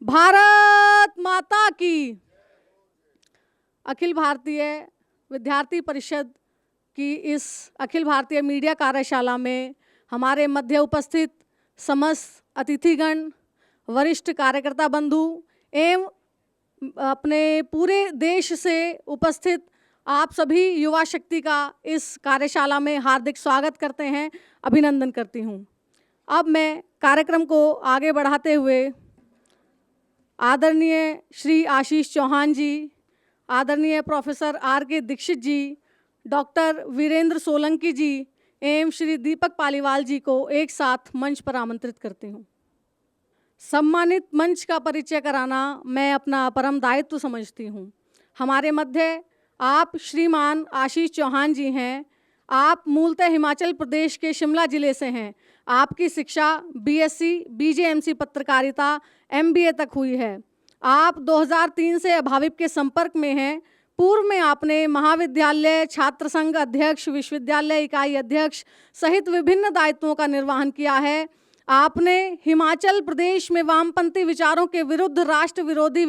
भारत माता की। अखिल भारतीय विद्यार्थी परिषद की इस अखिल भारतीय मीडिया कार्यशाला में हमारे मध्य उपस्थित समस्त अतिथिगण, वरिष्ठ कार्यकर्ता बंधु एवं अपने पूरे देश से उपस्थित आप सभी युवा शक्ति का इस कार्यशाला में हार्दिक स्वागत करते हैं, अभिनंदन करती हूं। अब मैं कार्यक्रम को आगे बढ़ाते हुए आदरणीय श्री आशीष चौहान जी, आदरणीय प्रोफेसर R.K. दीक्षित जी, डॉक्टर वीरेंद्र सोलंकी जी एवं श्री दीपक पालीवाल जी को एक साथ मंच पर आमंत्रित करती हूँ। सम्मानित मंच का परिचय कराना मैं अपना परम दायित्व समझती हूँ। हमारे मध्य आप श्रीमान आशीष चौहान जी हैं। आप मूलतः हिमाचल प्रदेश के शिमला जिले से हैं। आपकी शिक्षा BSc BJMC पत्रकारिता MBA तक हुई है। आप 2003 से अभाविप के संपर्क में हैं। पूर्व में आपने महाविद्यालय छात्र संघ अध्यक्ष, विश्वविद्यालय इकाई अध्यक्ष सहित विभिन्न दायित्वों का निर्वहन किया है। आपने हिमाचल प्रदेश में वामपंथी विचारों के विरुद्ध राष्ट्रवादी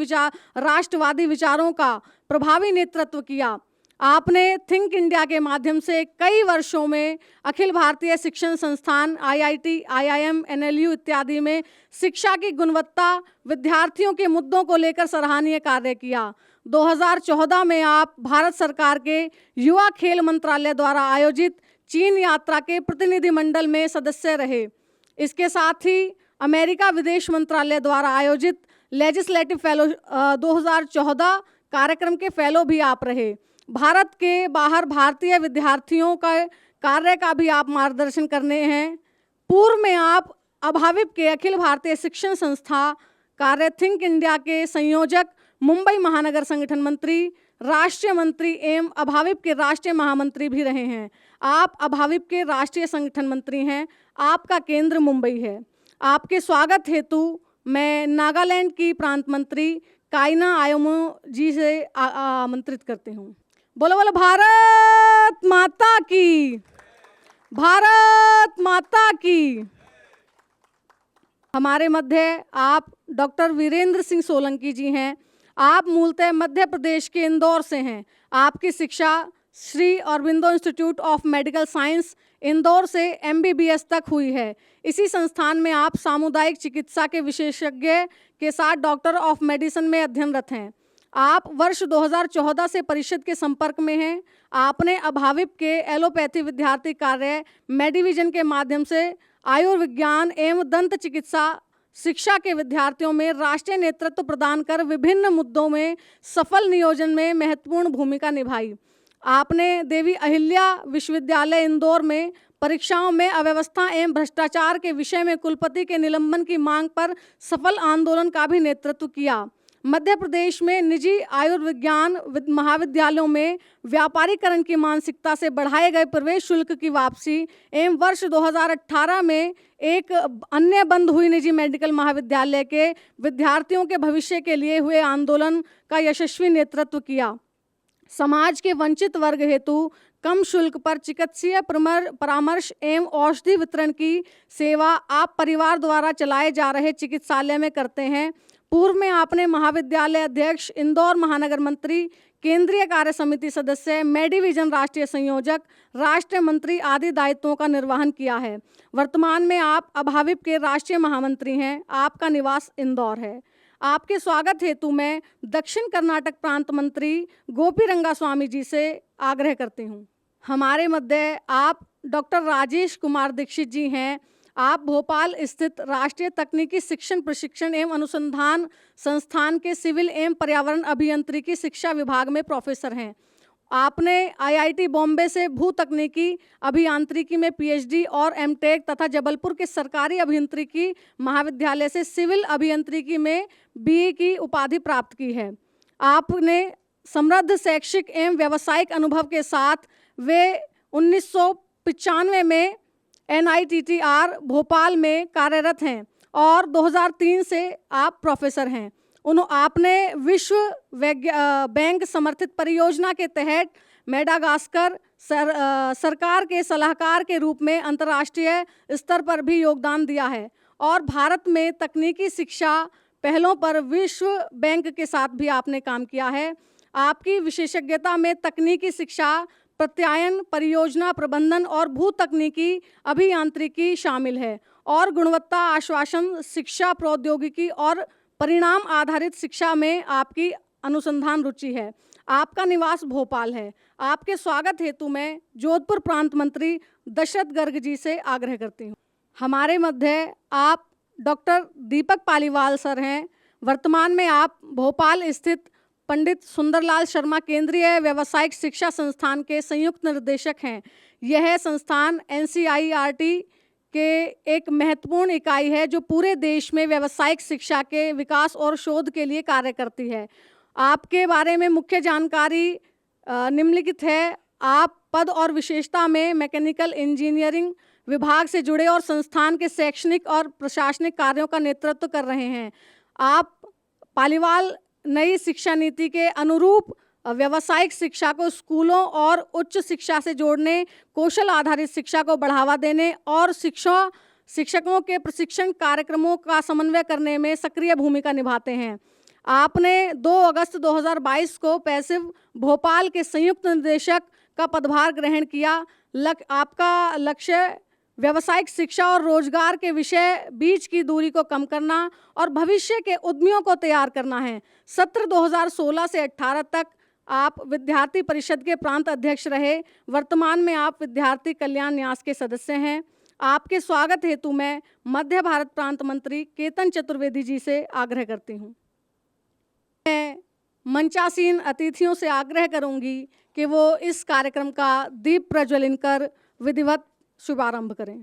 विचारों का प्रभावी नेतृत्व किया। आपने थिंक इंडिया के माध्यम से कई वर्षों में अखिल भारतीय शिक्षण संस्थान IIT, IIM, NLU इत्यादि में शिक्षा की गुणवत्ता, विद्यार्थियों के मुद्दों को लेकर सराहनीय कार्य किया। 2014 में आप भारत सरकार के युवा खेल मंत्रालय द्वारा आयोजित चीन यात्रा के प्रतिनिधिमंडल में सदस्य रहे। इसके साथ ही अमेरिका विदेश मंत्रालय द्वारा आयोजित लेजिस्लेटिव फेलो 2014 कार्यक्रम के फेलो भी आप रहे। भारत के बाहर भारतीय विद्यार्थियों का कार्य का भी आप मार्गदर्शन करने हैं। पूर्व में आप अभाविप के अखिल भारतीय शिक्षण संस्था कार्य थिंक इंडिया के संयोजक, मुंबई महानगर संगठन मंत्री, राष्ट्रीय मंत्री एवं अभाविप के राष्ट्रीय महामंत्री भी रहे हैं। आप अभाविप के राष्ट्रीय संगठन मंत्री हैं। आपका केंद्र मुंबई है। आपके स्वागत हेतु मैं नागालैंड की प्रांत मंत्री काइना आयोमो जी से आमंत्रित करती हूँ। बोलो बोलो भारत माता की, भारत माता की। हमारे मध्य आप डॉक्टर वीरेंद्र सिंह सोलंकी जी हैं। आप मूलतः मध्य प्रदेश के इंदौर से हैं। आपकी शिक्षा Shri Aurobindo institute of medical science Indore से MBBS तक हुई है। इसी संस्थान में आप सामुदायिक चिकित्सा के विशेषज्ञ के साथ डॉक्टर ऑफ मेडिसिन में अध्ययनरत हैं। आप वर्ष 2014 से परिषद के संपर्क में हैं। आपने अभाविप के एलोपैथी विद्यार्थी कार्य मेडिविजन के माध्यम से आयुर्विज्ञान एवं दंत चिकित्सा शिक्षा के विद्यार्थियों में राष्ट्रीय नेतृत्व प्रदान कर विभिन्न मुद्दों में सफल नियोजन में महत्वपूर्ण भूमिका निभाई। आपने देवी अहिल्या विश्वविद्यालय इंदौर में परीक्षाओं में अव्यवस्था एवं भ्रष्टाचार के विषय में कुलपति के निलंबन की मांग पर सफल आंदोलन का भी नेतृत्व किया। मध्य प्रदेश में निजी आयुर्विज्ञान महाविद्यालयों में व्यापारीकरण की मानसिकता से बढ़ाए गए प्रवेश शुल्क की वापसी एवं वर्ष 2018 में एक अन्य बंद हुई निजी मेडिकल महाविद्यालय के विद्यार्थियों के भविष्य के लिए हुए आंदोलन का यशस्वी नेतृत्व किया। समाज के वंचित वर्ग हेतु कम शुल्क पर चिकित्सीय परामर्श एवं औषधि वितरण की सेवा आप परिवार द्वारा चलाए जा रहे चिकित्सालय में करते हैं। पूर्व में आपने महाविद्यालय अध्यक्ष, इंदौर महानगर मंत्री, केंद्रीय कार्य समिति सदस्य, मेडिविजन राष्ट्रीय संयोजक, राष्ट्रीय मंत्री आदि दायित्वों का निर्वहन किया है। वर्तमान में आप अभाविप के राष्ट्रीय महामंत्री हैं। आपका निवास इंदौर है। आपके स्वागत हेतु मैं दक्षिण कर्नाटक प्रांत मंत्री गोपी रंगास्वामी जी से आग्रह करती हूँ। हमारे मध्य आप डॉक्टर राजेश कुमार दीक्षित जी हैं। आप भोपाल स्थित राष्ट्रीय तकनीकी शिक्षण प्रशिक्षण एवं अनुसंधान संस्थान के सिविल एवं पर्यावरण अभियांत्रिकी शिक्षा विभाग में प्रोफेसर हैं। आपने IIT बॉम्बे से भू तकनीकी अभियांत्रिकी में PhD और MTech तथा जबलपुर के सरकारी अभियांत्रिकी महाविद्यालय से सिविल अभियांत्रिकी में BA की उपाधि प्राप्त की है। आपने समृद्ध शैक्षिक एवं व्यावसायिक अनुभव के साथ वे 1995 में NITTR भोपाल में कार्यरत हैं और 2003 से आप प्रोफेसर हैं। आपने विश्व बैंक समर्थित परियोजना के तहत मेडागास्कर सरकार के सलाहकार के रूप में अंतर्राष्ट्रीय स्तर पर भी योगदान दिया है और भारत में तकनीकी शिक्षा पहलों पर विश्व बैंक के साथ भी आपने काम किया है। आपकी विशेषज्ञता में तकनीकी शिक्षा, प्रत्यायन, परियोजना प्रबंधन और भू तकनीकी अभियांत्रिकी शामिल है और गुणवत्ता आश्वासन, शिक्षा प्रौद्योगिकी और परिणाम आधारित शिक्षा में आपकी अनुसंधान रुचि है। आपका निवास भोपाल है। आपके स्वागत हेतु मैं जोधपुर प्रांत मंत्री दशरथ गर्ग जी से आग्रह करती हूँ। हमारे मध्य आप डॉक्टर दीपक पालीवाल सर हैं। वर्तमान में आप भोपाल स्थित पंडित सुंदरलाल शर्मा केंद्रीय व्यावसायिक शिक्षा संस्थान के संयुक्त निर्देशक हैं। यह संस्थान NCERT के एक महत्वपूर्ण इकाई है जो पूरे देश में व्यावसायिक शिक्षा के विकास और शोध के लिए कार्य करती है। आपके बारे में मुख्य जानकारी निम्नलिखित है। आप पद और विशेषता में मैकेनिकल इंजीनियरिंग विभाग से जुड़े और संस्थान के शैक्षणिक और प्रशासनिक कार्यों का नेतृत्व कर रहे हैं। आप पालीवाल नई शिक्षा नीति के अनुरूप व्यावसायिक शिक्षा को स्कूलों और उच्च शिक्षा से जोड़ने, कौशल आधारित शिक्षा को बढ़ावा देने और शिक्षकों के प्रशिक्षण कार्यक्रमों का समन्वय करने में सक्रिय भूमिका निभाते हैं। आपने 2 अगस्त 2022 को पैसिव भोपाल के संयुक्त निर्देशक का पदभार ग्रहण किया। आपका लक्ष्य व्यावसायिक शिक्षा और रोजगार के विषय बीच की दूरी को कम करना और भविष्य के उद्यमियों को तैयार करना है। सत्र 2016 से 18 तक आप विद्यार्थी परिषद के प्रांत अध्यक्ष रहे। वर्तमान में आप विद्यार्थी कल्याण न्यास के सदस्य हैं। आपके स्वागत हेतु मैं मध्य भारत प्रांत मंत्री केतन चतुर्वेदी जी से आग्रह करती हूँ। मैं मंचासीन अतिथियों से आग्रह करूंगी कि वो इस कार्यक्रम का दीप प्रज्वलन कर विधिवत शुभारंभ करें।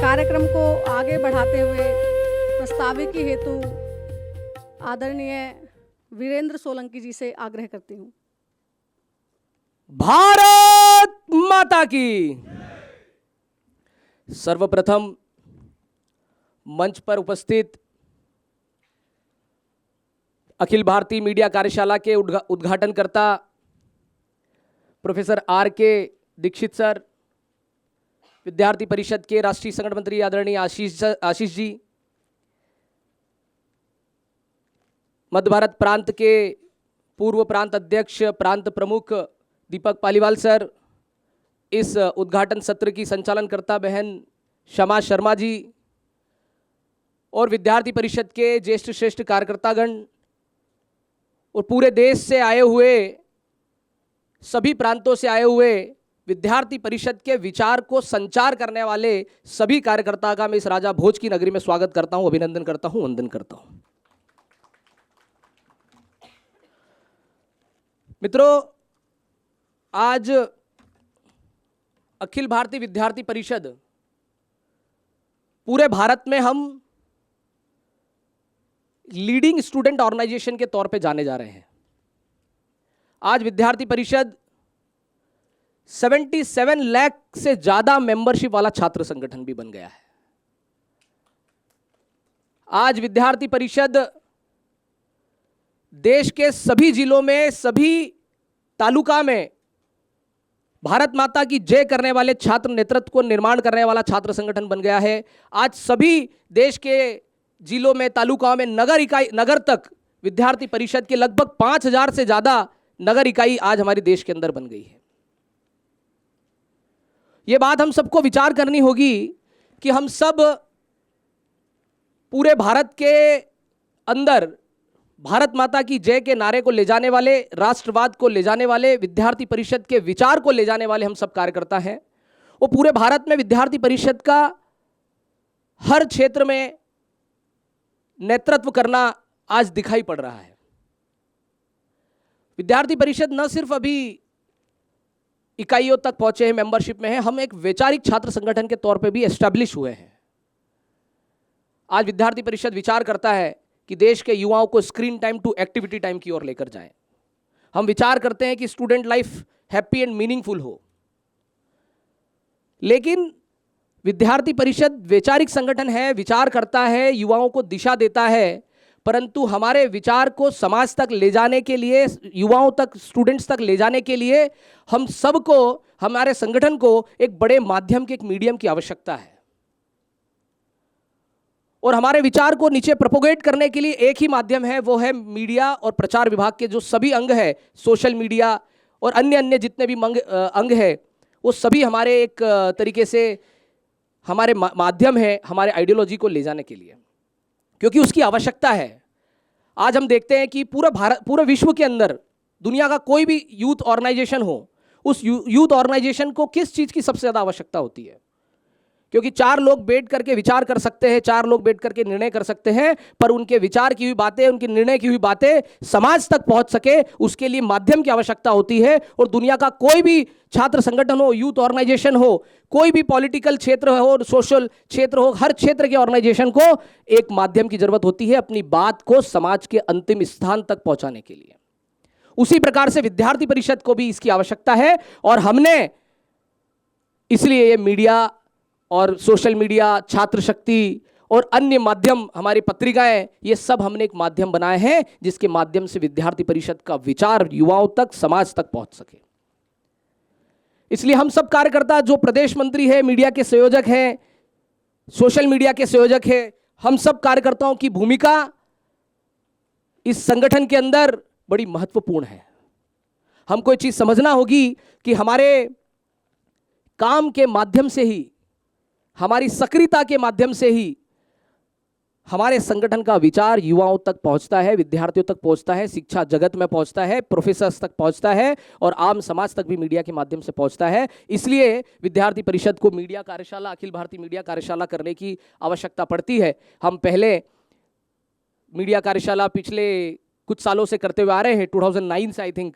कार्यक्रम को आगे बढ़ाते हुए प्रस्ताविकी हेतु आदरणीय वीरेंद्र सोलंकी जी से आग्रह करती हूँ। भारत माता की। सर्वप्रथम मंच पर उपस्थित अखिल भारतीय मीडिया कार्यशाला के उद्घाटनकर्ता प्रोफेसर R.K. दीक्षित सर, विद्यार्थी परिषद के राष्ट्रीय संगठन मंत्री आदरणीय आशीष जी, मध्य भारत प्रांत के पूर्व प्रांत अध्यक्ष प्रांत प्रमुख दीपक पालीवाल सर, इस उद्घाटन सत्र की संचालनकर्ता बहन शमा शर्मा जी और विद्यार्थी परिषद के ज्येष्ठ श्रेष्ठ कार्यकर्तागण और पूरे देश से आए हुए, सभी प्रांतों से आए हुए विद्यार्थी परिषद के विचार को संचार करने वाले सभी कार्यकर्ता का मैं इस राजा भोज की नगरी में स्वागत करता हूं, अभिनंदन करता हूं, वंदन करता हूं। मित्रों, आज अखिल भारतीय विद्यार्थी परिषद पूरे भारत में हम लीडिंग स्टूडेंट ऑर्गेनाइजेशन के तौर पे जाने जा रहे हैं। आज विद्यार्थी परिषद 77 लाख से ज्यादा मेंबरशिप वाला छात्र संगठन भी बन गया है। आज विद्यार्थी परिषद देश के सभी जिलों में, सभी तालुका में भारत माता की जय करने वाले छात्र नेतृत्व को निर्माण करने वाला छात्र संगठन बन गया है। आज सभी देश के जिलों में, तालुकाओं में, नगर तक विद्यार्थी परिषद के लगभग 5000 से ज्यादा नगर इकाई आज हमारे देश के अंदर बन गई है। ये बात हम सबको विचार करनी होगी कि हम सब पूरे भारत के अंदर भारत माता की जय के नारे को ले जाने वाले, राष्ट्रवाद को ले जाने वाले, विद्यार्थी परिषद के विचार को ले जाने वाले हम सब कार्यकर्ता हैं। वो पूरे भारत में विद्यार्थी परिषद का हर क्षेत्र में नेतृत्व करना आज दिखाई पड़ रहा है। विद्यार्थी परिषद न सिर्फ अभी इकाइयों तक पहुंचे हैं, मेंबरशिप में है, हम एक वैचारिक छात्र संगठन के तौर पे भी एस्टैब्लिश हुए हैं। आज विद्यार्थी परिषद विचार करता है कि देश के युवाओं को screen time to activity time की ओर लेकर जाएं। हम विचार करते हैं कि student life happy and meaningful हो। लेकिन विद्यार्थी परिषद वैचारिक संगठन है, विचार करता है, युवाओं को दिशा देता है, परंतु हमारे विचार को समाज तक ले जाने के लिए, युवाओं तक, स्टूडेंट्स तक ले जाने के लिए हम सबको, हमारे संगठन को एक बड़े माध्यम के, एक मीडियम की आवश्यकता है। और हमारे विचार को नीचे प्रोपोगेट करने के लिए एक ही माध्यम है, वो है मीडिया और प्रचार विभाग के जो सभी अंग है, सोशल मीडिया और अन्य अन्य जितने भी अंग है, वो सभी हमारे एक तरीके से हमारे माध्यम है हमारे आइडियोलॉजी को ले जाने के लिए, क्योंकि उसकी आवश्यकता है। आज हम देखते हैं कि पूरे विश्व के अंदर दुनिया का कोई भी यूथ ऑर्गेनाइजेशन हो, उस यूथ ऑर्गेनाइजेशन को किस चीज़ की सबसे ज़्यादा आवश्यकता होती है? क्योंकि 4 लोग बैठ करके विचार कर सकते हैं, 4 लोग बैठ करके निर्णय कर सकते हैं, पर उनके विचार की हुई बातें, उनके निर्णय की हुई बातें समाज तक पहुंच सके, उसके लिए माध्यम की आवश्यकता होती है। और दुनिया का कोई भी छात्र संगठन हो, यूथ ऑर्गेनाइजेशन हो, कोई भी पॉलिटिकल क्षेत्र हो, सोशल क्षेत्र हो, हर क्षेत्र के ऑर्गेनाइजेशन को एक माध्यम की जरूरत होती है अपनी बात को समाज के अंतिम स्थान तक पहुंचाने के लिए। उसी प्रकार से विद्यार्थी परिषद को भी इसकी आवश्यकता है। और हमने इसलिए ये मीडिया और सोशल मीडिया, छात्र शक्ति और अन्य माध्यम, हमारी पत्रिकाएं, ये सब हमने एक माध्यम बनाए हैं जिसके माध्यम से विद्यार्थी परिषद का विचार युवाओं तक, समाज तक पहुंच सके। इसलिए हम सब कार्यकर्ता, जो प्रदेश मंत्री है, मीडिया के संयोजक हैं, सोशल मीडिया के संयोजक हैं, हम सब कार्यकर्ताओं की भूमिका इस संगठन के अंदर बड़ी महत्वपूर्ण है। हमको ये चीज समझना होगी कि हमारे काम के माध्यम से ही, हमारी सक्रियता के माध्यम से ही हमारे संगठन का विचार युवाओं तक पहुंचता है, विद्यार्थियों तक पहुंचता है, शिक्षा जगत में पहुंचता है, प्रोफेसर्स तक पहुंचता है और आम समाज तक भी मीडिया के माध्यम से पहुंचता है। इसलिए विद्यार्थी परिषद को मीडिया कार्यशाला, अखिल भारतीय मीडिया कार्यशाला करने की आवश्यकता पड़ती है। हम पहले मीडिया कार्यशाला पिछले कुछ सालों से करते हुए आ रहे हैं, 2009 से आई थिंक,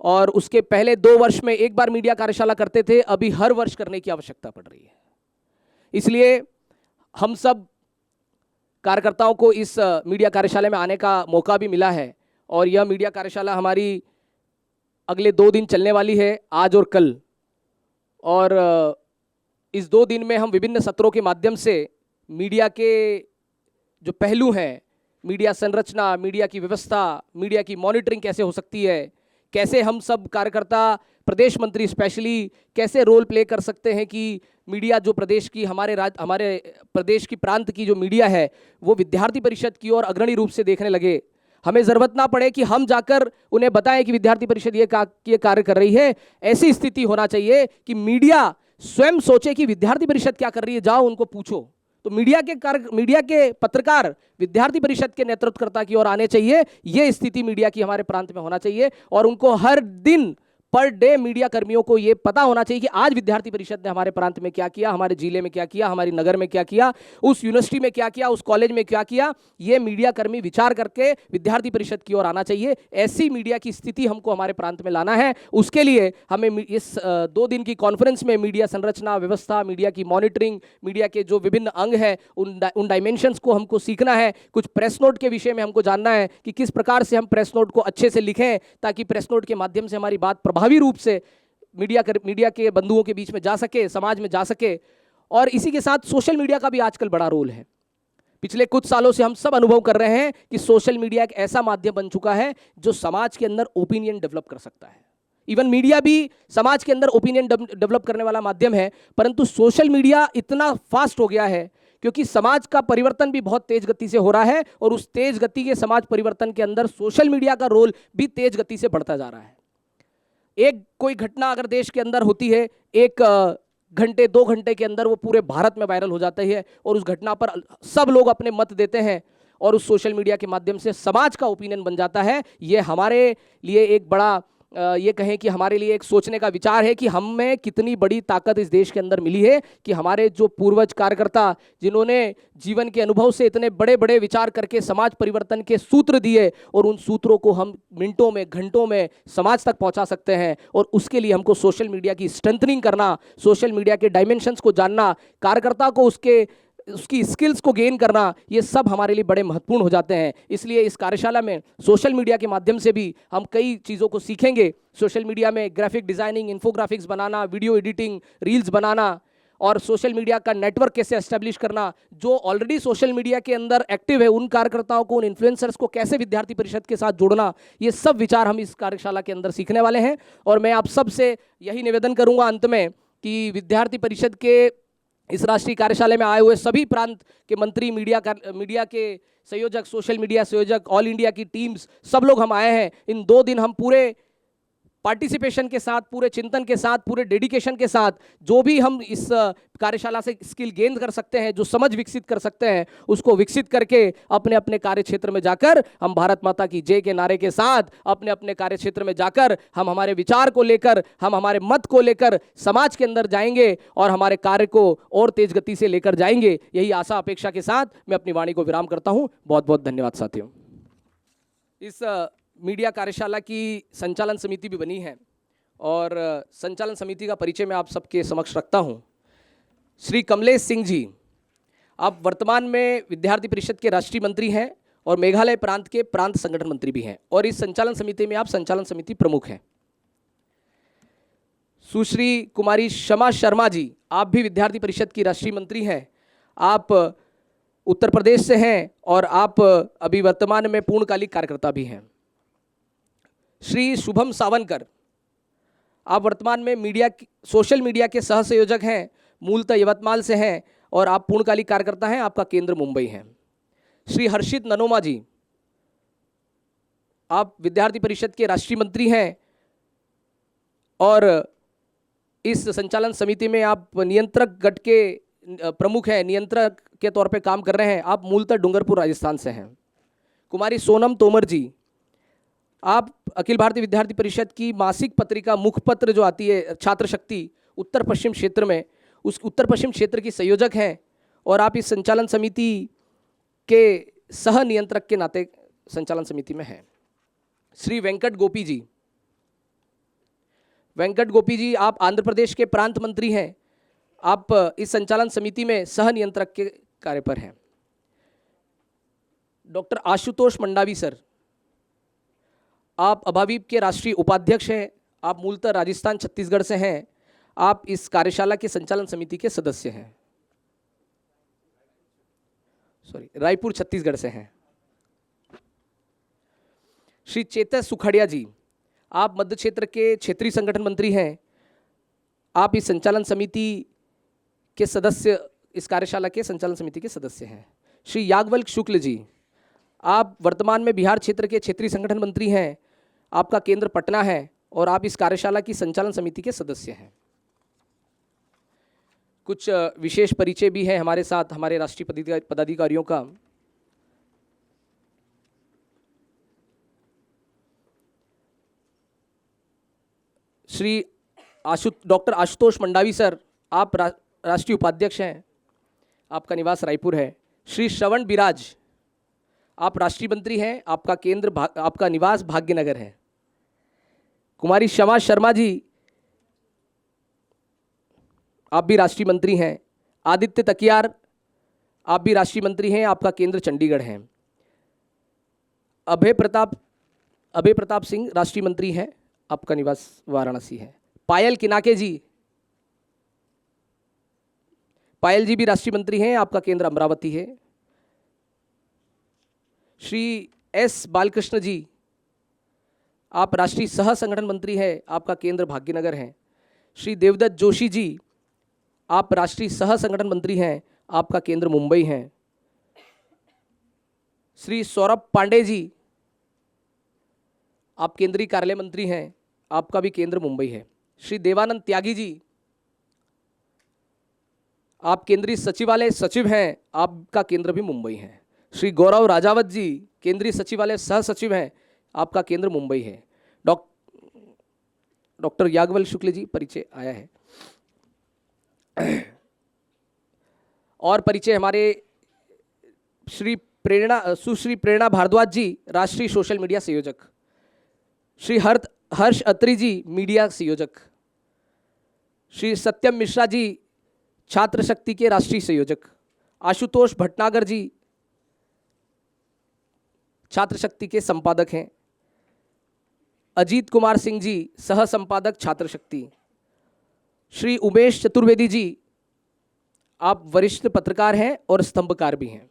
और उसके पहले 2 वर्ष में एक बार मीडिया कार्यशाला करते थे, अभी हर वर्ष करने की आवश्यकता पड़ रही है। इसलिए हम सब कार्यकर्ताओं को इस मीडिया कार्यशाला में आने का मौका भी मिला है और यह मीडिया कार्यशाला हमारी अगले 2 दिन चलने वाली है, आज और कल। और इस 2 दिन में हम विभिन्न सत्रों के माध्यम से मीडिया के जो पहलू हैं, मीडिया संरचना, मीडिया की व्यवस्था, मीडिया की मॉनिटरिंग कैसे हो सकती है, कैसे हम सब कार्यकर्ता, प्रदेश मंत्री स्पेशली कैसे रोल प्ले कर सकते हैं कि मीडिया जो प्रदेश की, हमारे प्रदेश की प्रांत की जो मीडिया है वो विद्यार्थी परिषद की ओर अग्रणी रूप से देखने लगे। हमें ज़रूरत ना पड़े कि हम जाकर उन्हें बताएं कि विद्यार्थी परिषद ये कार्य कर रही है। ऐसी स्थिति होना चाहिए कि मीडिया स्वयं सोचे कि विद्यार्थी परिषद क्या कर रही है, जाओ उनको पूछो। तो मीडिया के पत्रकार विद्यार्थी परिषद के नेतृत्वकर्ता की ओर आने चाहिए। ये स्थिति मीडिया की हमारे प्रांत में होना चाहिए और उनको हर दिन पर डे मीडिया कर्मियों को ये पता होना चाहिए कि आज विद्यार्थी परिषद ने हमारे प्रांत में क्या किया, हमारे जिले में क्या किया, हमारी नगर में क्या किया, उस यूनिवर्सिटी में क्या किया, उस कॉलेज में क्या किया। ये मीडिया कर्मी विचार करके विद्यार्थी परिषद की ओर आना चाहिए। ऐसी मीडिया की स्थिति हमको हमारे प्रांत में लाना है। उसके लिए हमें इस 2 दिन की कॉन्फ्रेंस में मीडिया संरचना, व्यवस्था, मीडिया की मॉनिटरिंग, मीडिया के जो विभिन्न अंग हैं उन डायमेंशंस को हमको सीखना है। कुछ प्रेस नोट के विषय में हमको जानना है कि किस प्रकार से हम प्रेस नोट को अच्छे से लिखें ताकि प्रेस नोट के माध्यम से हमारी बात प्रभावी रूप से मीडिया के बंधुओं के बीच में जा सके, समाज में जा सके। और इसी के साथ सोशल मीडिया का भी आजकल बड़ा रोल है। पिछले कुछ सालों से हम सब अनुभव कर रहे हैं कि सोशल मीडिया एक ऐसा माध्यम बन चुका है जो समाज के अंदर ओपिनियन डेवलप कर सकता है। इवन मीडिया भी समाज के अंदर ओपिनियन डेवलप करने वाला माध्यम है, परंतु सोशल मीडिया इतना फास्ट हो गया है क्योंकि समाज का परिवर्तन भी बहुत तेज गति से हो रहा है और उस तेज गति के समाज परिवर्तन के अंदर सोशल मीडिया का रोल भी तेज गति से बढ़ता जा रहा है। एक कोई घटना अगर देश के अंदर होती है, एक घंटे 2 घंटे के अंदर वो पूरे भारत में वायरल हो जाता है और उस घटना पर सब लोग अपने मत देते हैं और उस सोशल मीडिया के माध्यम से समाज का ओपिनियन बन जाता है। ये हमारे लिए एक बड़ा ये कहें कि हमारे लिए एक सोचने का विचार है कि हमें कितनी बड़ी ताकत इस देश के अंदर मिली है कि हमारे जो पूर्वज कार्यकर्ता जिन्होंने जीवन के अनुभव से इतने बड़े बड़े विचार करके समाज परिवर्तन के सूत्र दिए और उन सूत्रों को हम मिनटों में घंटों में समाज तक पहुंचा सकते हैं। और उसके लिए हमको सोशल मीडिया की स्ट्रेंथनिंग करना, सोशल मीडिया के डायमेंशंस को जानना, कार्यकर्ता को उसकी स्किल्स को गेन करना, ये सब हमारे लिए बड़े महत्वपूर्ण हो जाते हैं। इसलिए इस कार्यशाला में सोशल मीडिया के माध्यम से भी हम कई चीज़ों को सीखेंगे। सोशल मीडिया में ग्राफिक डिज़ाइनिंग, इन्फोग्राफिक्स बनाना, वीडियो एडिटिंग, रील्स बनाना और सोशल मीडिया का नेटवर्क कैसे एस्टेब्लिश करना, जो ऑलरेडी सोशल मीडिया के अंदर एक्टिव है उन कार्यकर्ताओं को, उन इन्फ्लुएंसर्स को कैसे विद्यार्थी परिषद के साथ जोड़ना, ये सब विचार हम इस कार्यशाला के अंदर सीखने वाले हैं। और मैं आप सबसे यही निवेदन करूँगा अंत में कि विद्यार्थी परिषद के इस राष्ट्रीय कार्यशाला में आए हुए सभी प्रांत के मंत्री, मीडिया के संयोजक, सोशल मीडिया संयोजक, ऑल इंडिया की टीम्स, सब लोग हम आए हैं। इन 2 दिन हम पूरे पार्टिसिपेशन के साथ, पूरे चिंतन के साथ, पूरे डेडिकेशन के साथ जो भी हम इस कार्यशाला से स्किल गेन कर सकते हैं, जो समझ विकसित कर सकते हैं, उसको विकसित करके अपने अपने कार्य क्षेत्र में जाकर हम भारत माता की जय के नारे के साथ अपने अपने कार्य क्षेत्र में जाकर हम हमारे विचार को लेकर, हम हमारे मत को लेकर समाज के अंदर जाएंगे और हमारे कार्य को और तेज गति से लेकर जाएंगे। यही आशा अपेक्षा के साथ मैं अपनी वाणी को विराम करता हूँ। बहुत बहुत धन्यवाद साथियों। इस मीडिया कार्यशाला की संचालन समिति भी बनी है और संचालन समिति का परिचय मैं आप सबके समक्ष रखता हूं। श्री कमलेश सिंह जी, आप वर्तमान में विद्यार्थी परिषद के राष्ट्रीय मंत्री हैं और मेघालय प्रांत के प्रांत संगठन मंत्री भी हैं और इस संचालन समिति में आप संचालन समिति प्रमुख हैं। सुश्री कुमारी शमा शर्मा जी, आप भी विद्यार्थी परिषद की राष्ट्रीय मंत्री हैं। आप उत्तर प्रदेश से हैं और आप अभी वर्तमान में पूर्णकालिक कार्यकर्ता भी हैं। श्री शुभम सावनकर, आप वर्तमान में सोशल मीडिया के सह संयोजक हैं, मूलतः यवतमाल से हैं और आप पूर्णकालिक कार्यकर्ता हैं, आपका केंद्र मुंबई है। श्री हर्षित ननोमा जी, आप विद्यार्थी परिषद के राष्ट्रीय मंत्री हैं और इस संचालन समिति में आप नियंत्रक गट के प्रमुख हैं, नियंत्रक के तौर पे काम कर रहे हैं। आप मूलतः डूंगरपुर राजस्थान से हैं। कुमारी सोनम तोमर जी, आप अखिल भारतीय विद्यार्थी परिषद की मासिक पत्रिका मुखपत्र जो आती है छात्र शक्ति उत्तर पश्चिम क्षेत्र में, उस उत्तर पश्चिम क्षेत्र की संयोजक हैं और आप इस संचालन समिति के सह नियंत्रक के नाते संचालन समिति में हैं। श्री वेंकट गोपी जी, आप आंध्र प्रदेश के प्रांत मंत्री हैं, आप इस संचालन समिति में सह नियंत्रक के कार्य पर हैं। डॉक्टर आशुतोष मंडावी सर, आप अभावीप के राष्ट्रीय उपाध्यक्ष हैं, आप मूलतः राजस्थान छत्तीसगढ़ से हैं, आप इस कार्यशाला के संचालन समिति के सदस्य हैं। रायपुर छत्तीसगढ़ से हैं। श्री चेतन सुखड़िया जी, आप मध्य क्षेत्र के क्षेत्रीय संगठन मंत्री हैं, आप इस संचालन समिति के सदस्य, इस कार्यशाला के संचालन समिति के सदस्य हैं। श्री याज्ञवल्क शुक्ल जी, आप वर्तमान में बिहार क्षेत्र के क्षेत्रीय संगठन मंत्री हैं, आपका केंद्र पटना है और आप इस कार्यशाला की संचालन समिति के सदस्य हैं। कुछ विशेष परिचय भी है हमारे साथ हमारे राष्ट्रीय पदाधिकारियों का। श्री डॉक्टर आशुतोष मंडावी सर, आप राष्ट्रीय उपाध्यक्ष हैं, आपका निवास रायपुर है। श्री श्रवण बिराज, आप राष्ट्रीय मंत्री हैं, आपका निवास भाग्यनगर है। कुमारी शमा शर्मा जी, आप भी राष्ट्रीय मंत्री हैं। आदित्य तकियार, आप भी राष्ट्रीय मंत्री हैं, आपका केंद्र चंडीगढ़ है। अभय प्रताप सिंह राष्ट्रीय मंत्री हैं, आपका निवास वाराणसी है। पायल किनाके जी, पायल जी भी राष्ट्रीय मंत्री हैं, आपका केंद्र अमरावती है। श्री एस बालकृष्ण जी, आप राष्ट्रीय सह संगठन मंत्री हैं, आपका केंद्र भाग्यनगर है। श्री देवदत्त जोशी जी, आप राष्ट्रीय सह संगठन मंत्री हैं, आपका केंद्र मुंबई है। श्री सौरभ पांडे जी, आप केंद्रीय कार्यालय मंत्री हैं, आपका भी केंद्र मुंबई है। श्री देवानंद त्यागी जी, आप केंद्रीय सचिवालय सचिव हैं, आपका केंद्र भी मुंबई है। श्री गौरव राजावत जी केंद्रीय सचिवालय सह सचिव हैं, आपका केंद्र मुंबई है। डॉक्टर याज्ञवल्क्य शुक्ल जी परिचय आया है। और परिचय हमारे सुश्री प्रेरणा भारद्वाज जी राष्ट्रीय सोशल मीडिया संयोजक, श्री हर्ष अत्री जी मीडिया संयोजक, श्री सत्यम मिश्रा जी छात्र शक्ति के राष्ट्रीय संयोजक, आशुतोष भटनागर जी छात्र शक्ति के संपादक हैं, अजीत कुमार सिंह जी सह संपादक छात्र शक्ति, श्री उमेश चतुर्वेदी जी आप वरिष्ठ पत्रकार हैं और स्तंभकार भी हैं।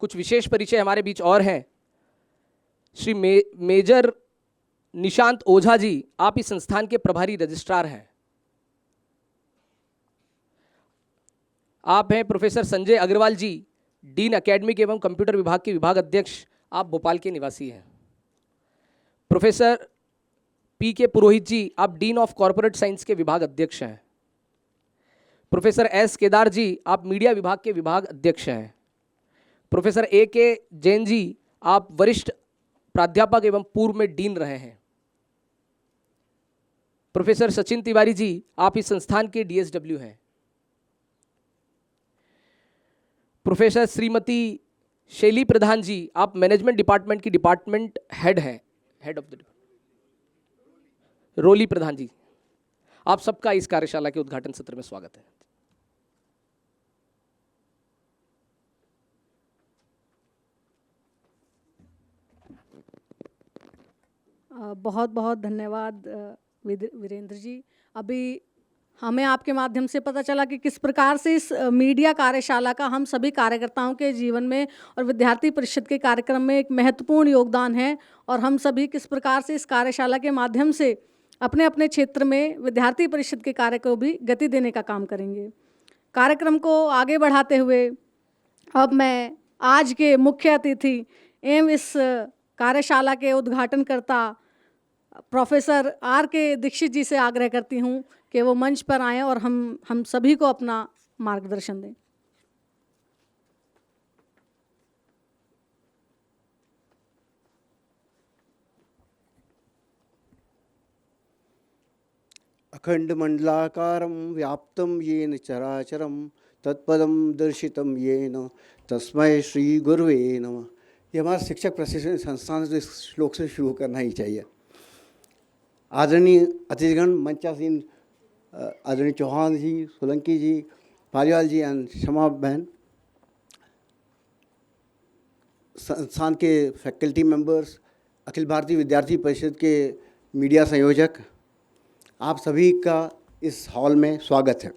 कुछ विशेष परिचय हमारे बीच और हैं। श्री मेजर निशांत ओझा जी आप इस संस्थान के प्रभारी रजिस्ट्रार हैं। आप हैं प्रोफेसर संजय अग्रवाल जी डीन एकेडमिक एवं कंप्यूटर विभाग के विभाग अध्यक्ष, आप भोपाल के निवासी हैं। प्रोफेसर पी के पुरोहित जी आप डीन ऑफ कॉर्पोरेट साइंस के विभाग अध्यक्ष हैं। प्रोफेसर एस केदार जी आप मीडिया विभाग के विभाग अध्यक्ष हैं। प्रोफेसर ए के जैन जी आप वरिष्ठ प्राध्यापक एवं पूर्व में डीन रहे हैं। प्रोफेसर सचिन तिवारी जी आप इस संस्थान के डीएसडब्ल्यू हैं। प्रोफेसर श्रीमती शैली प्रधान जी आप मैनेजमेंट डिपार्टमेंट की डिपार्टमेंट हेड हैं, हेड ऑफ द रोली प्रधान जी, आप सबका इस कार्यशाला के उद्घाटन सत्र में स्वागत है। बहुत बहुत धन्यवाद वीरेंद्र जी। अभी हमें आपके माध्यम से पता चला कि किस प्रकार से इस मीडिया कार्यशाला का हम सभी कार्यकर्ताओं के जीवन में और विद्यार्थी परिषद के कार्यक्रम में एक महत्वपूर्ण योगदान है, और हम सभी किस प्रकार से इस कार्यशाला के माध्यम से अपने अपने क्षेत्र में विद्यार्थी परिषद के कार्य को भी गति देने का काम करेंगे। कार्यक्रम को आगे बढ़ाते हुए अब मैं आज के मुख्य अतिथि एवं इस कार्यशाला के उद्घाटनकर्ता प्रोफेसर आर के दीक्षित जी से आग्रह करती हूँ कि वो मंच पर आएँ और हम सभी को अपना मार्गदर्शन दें। अखंड मंडलाकारं व्याप्तं येन चराचरं तत्पदं दर्शितं येन तस्मै श्री गुरुवे नमः। ये हमारा शिक्षक प्रशिक्षण संस्थान से इस श्लोक से शुरू करना ही चाहिए। आदरणीय अतिथिगण, मंचासीन आदरणीय चौहान जी, सोलंकी जी, पालीवाल जी एंड शमा बहन, संस्थान के फैकल्टी मेंबर्स, अखिल भारतीय विद्यार्थी परिषद के मीडिया संयोजक, आप सभी का इस हॉल में स्वागत है।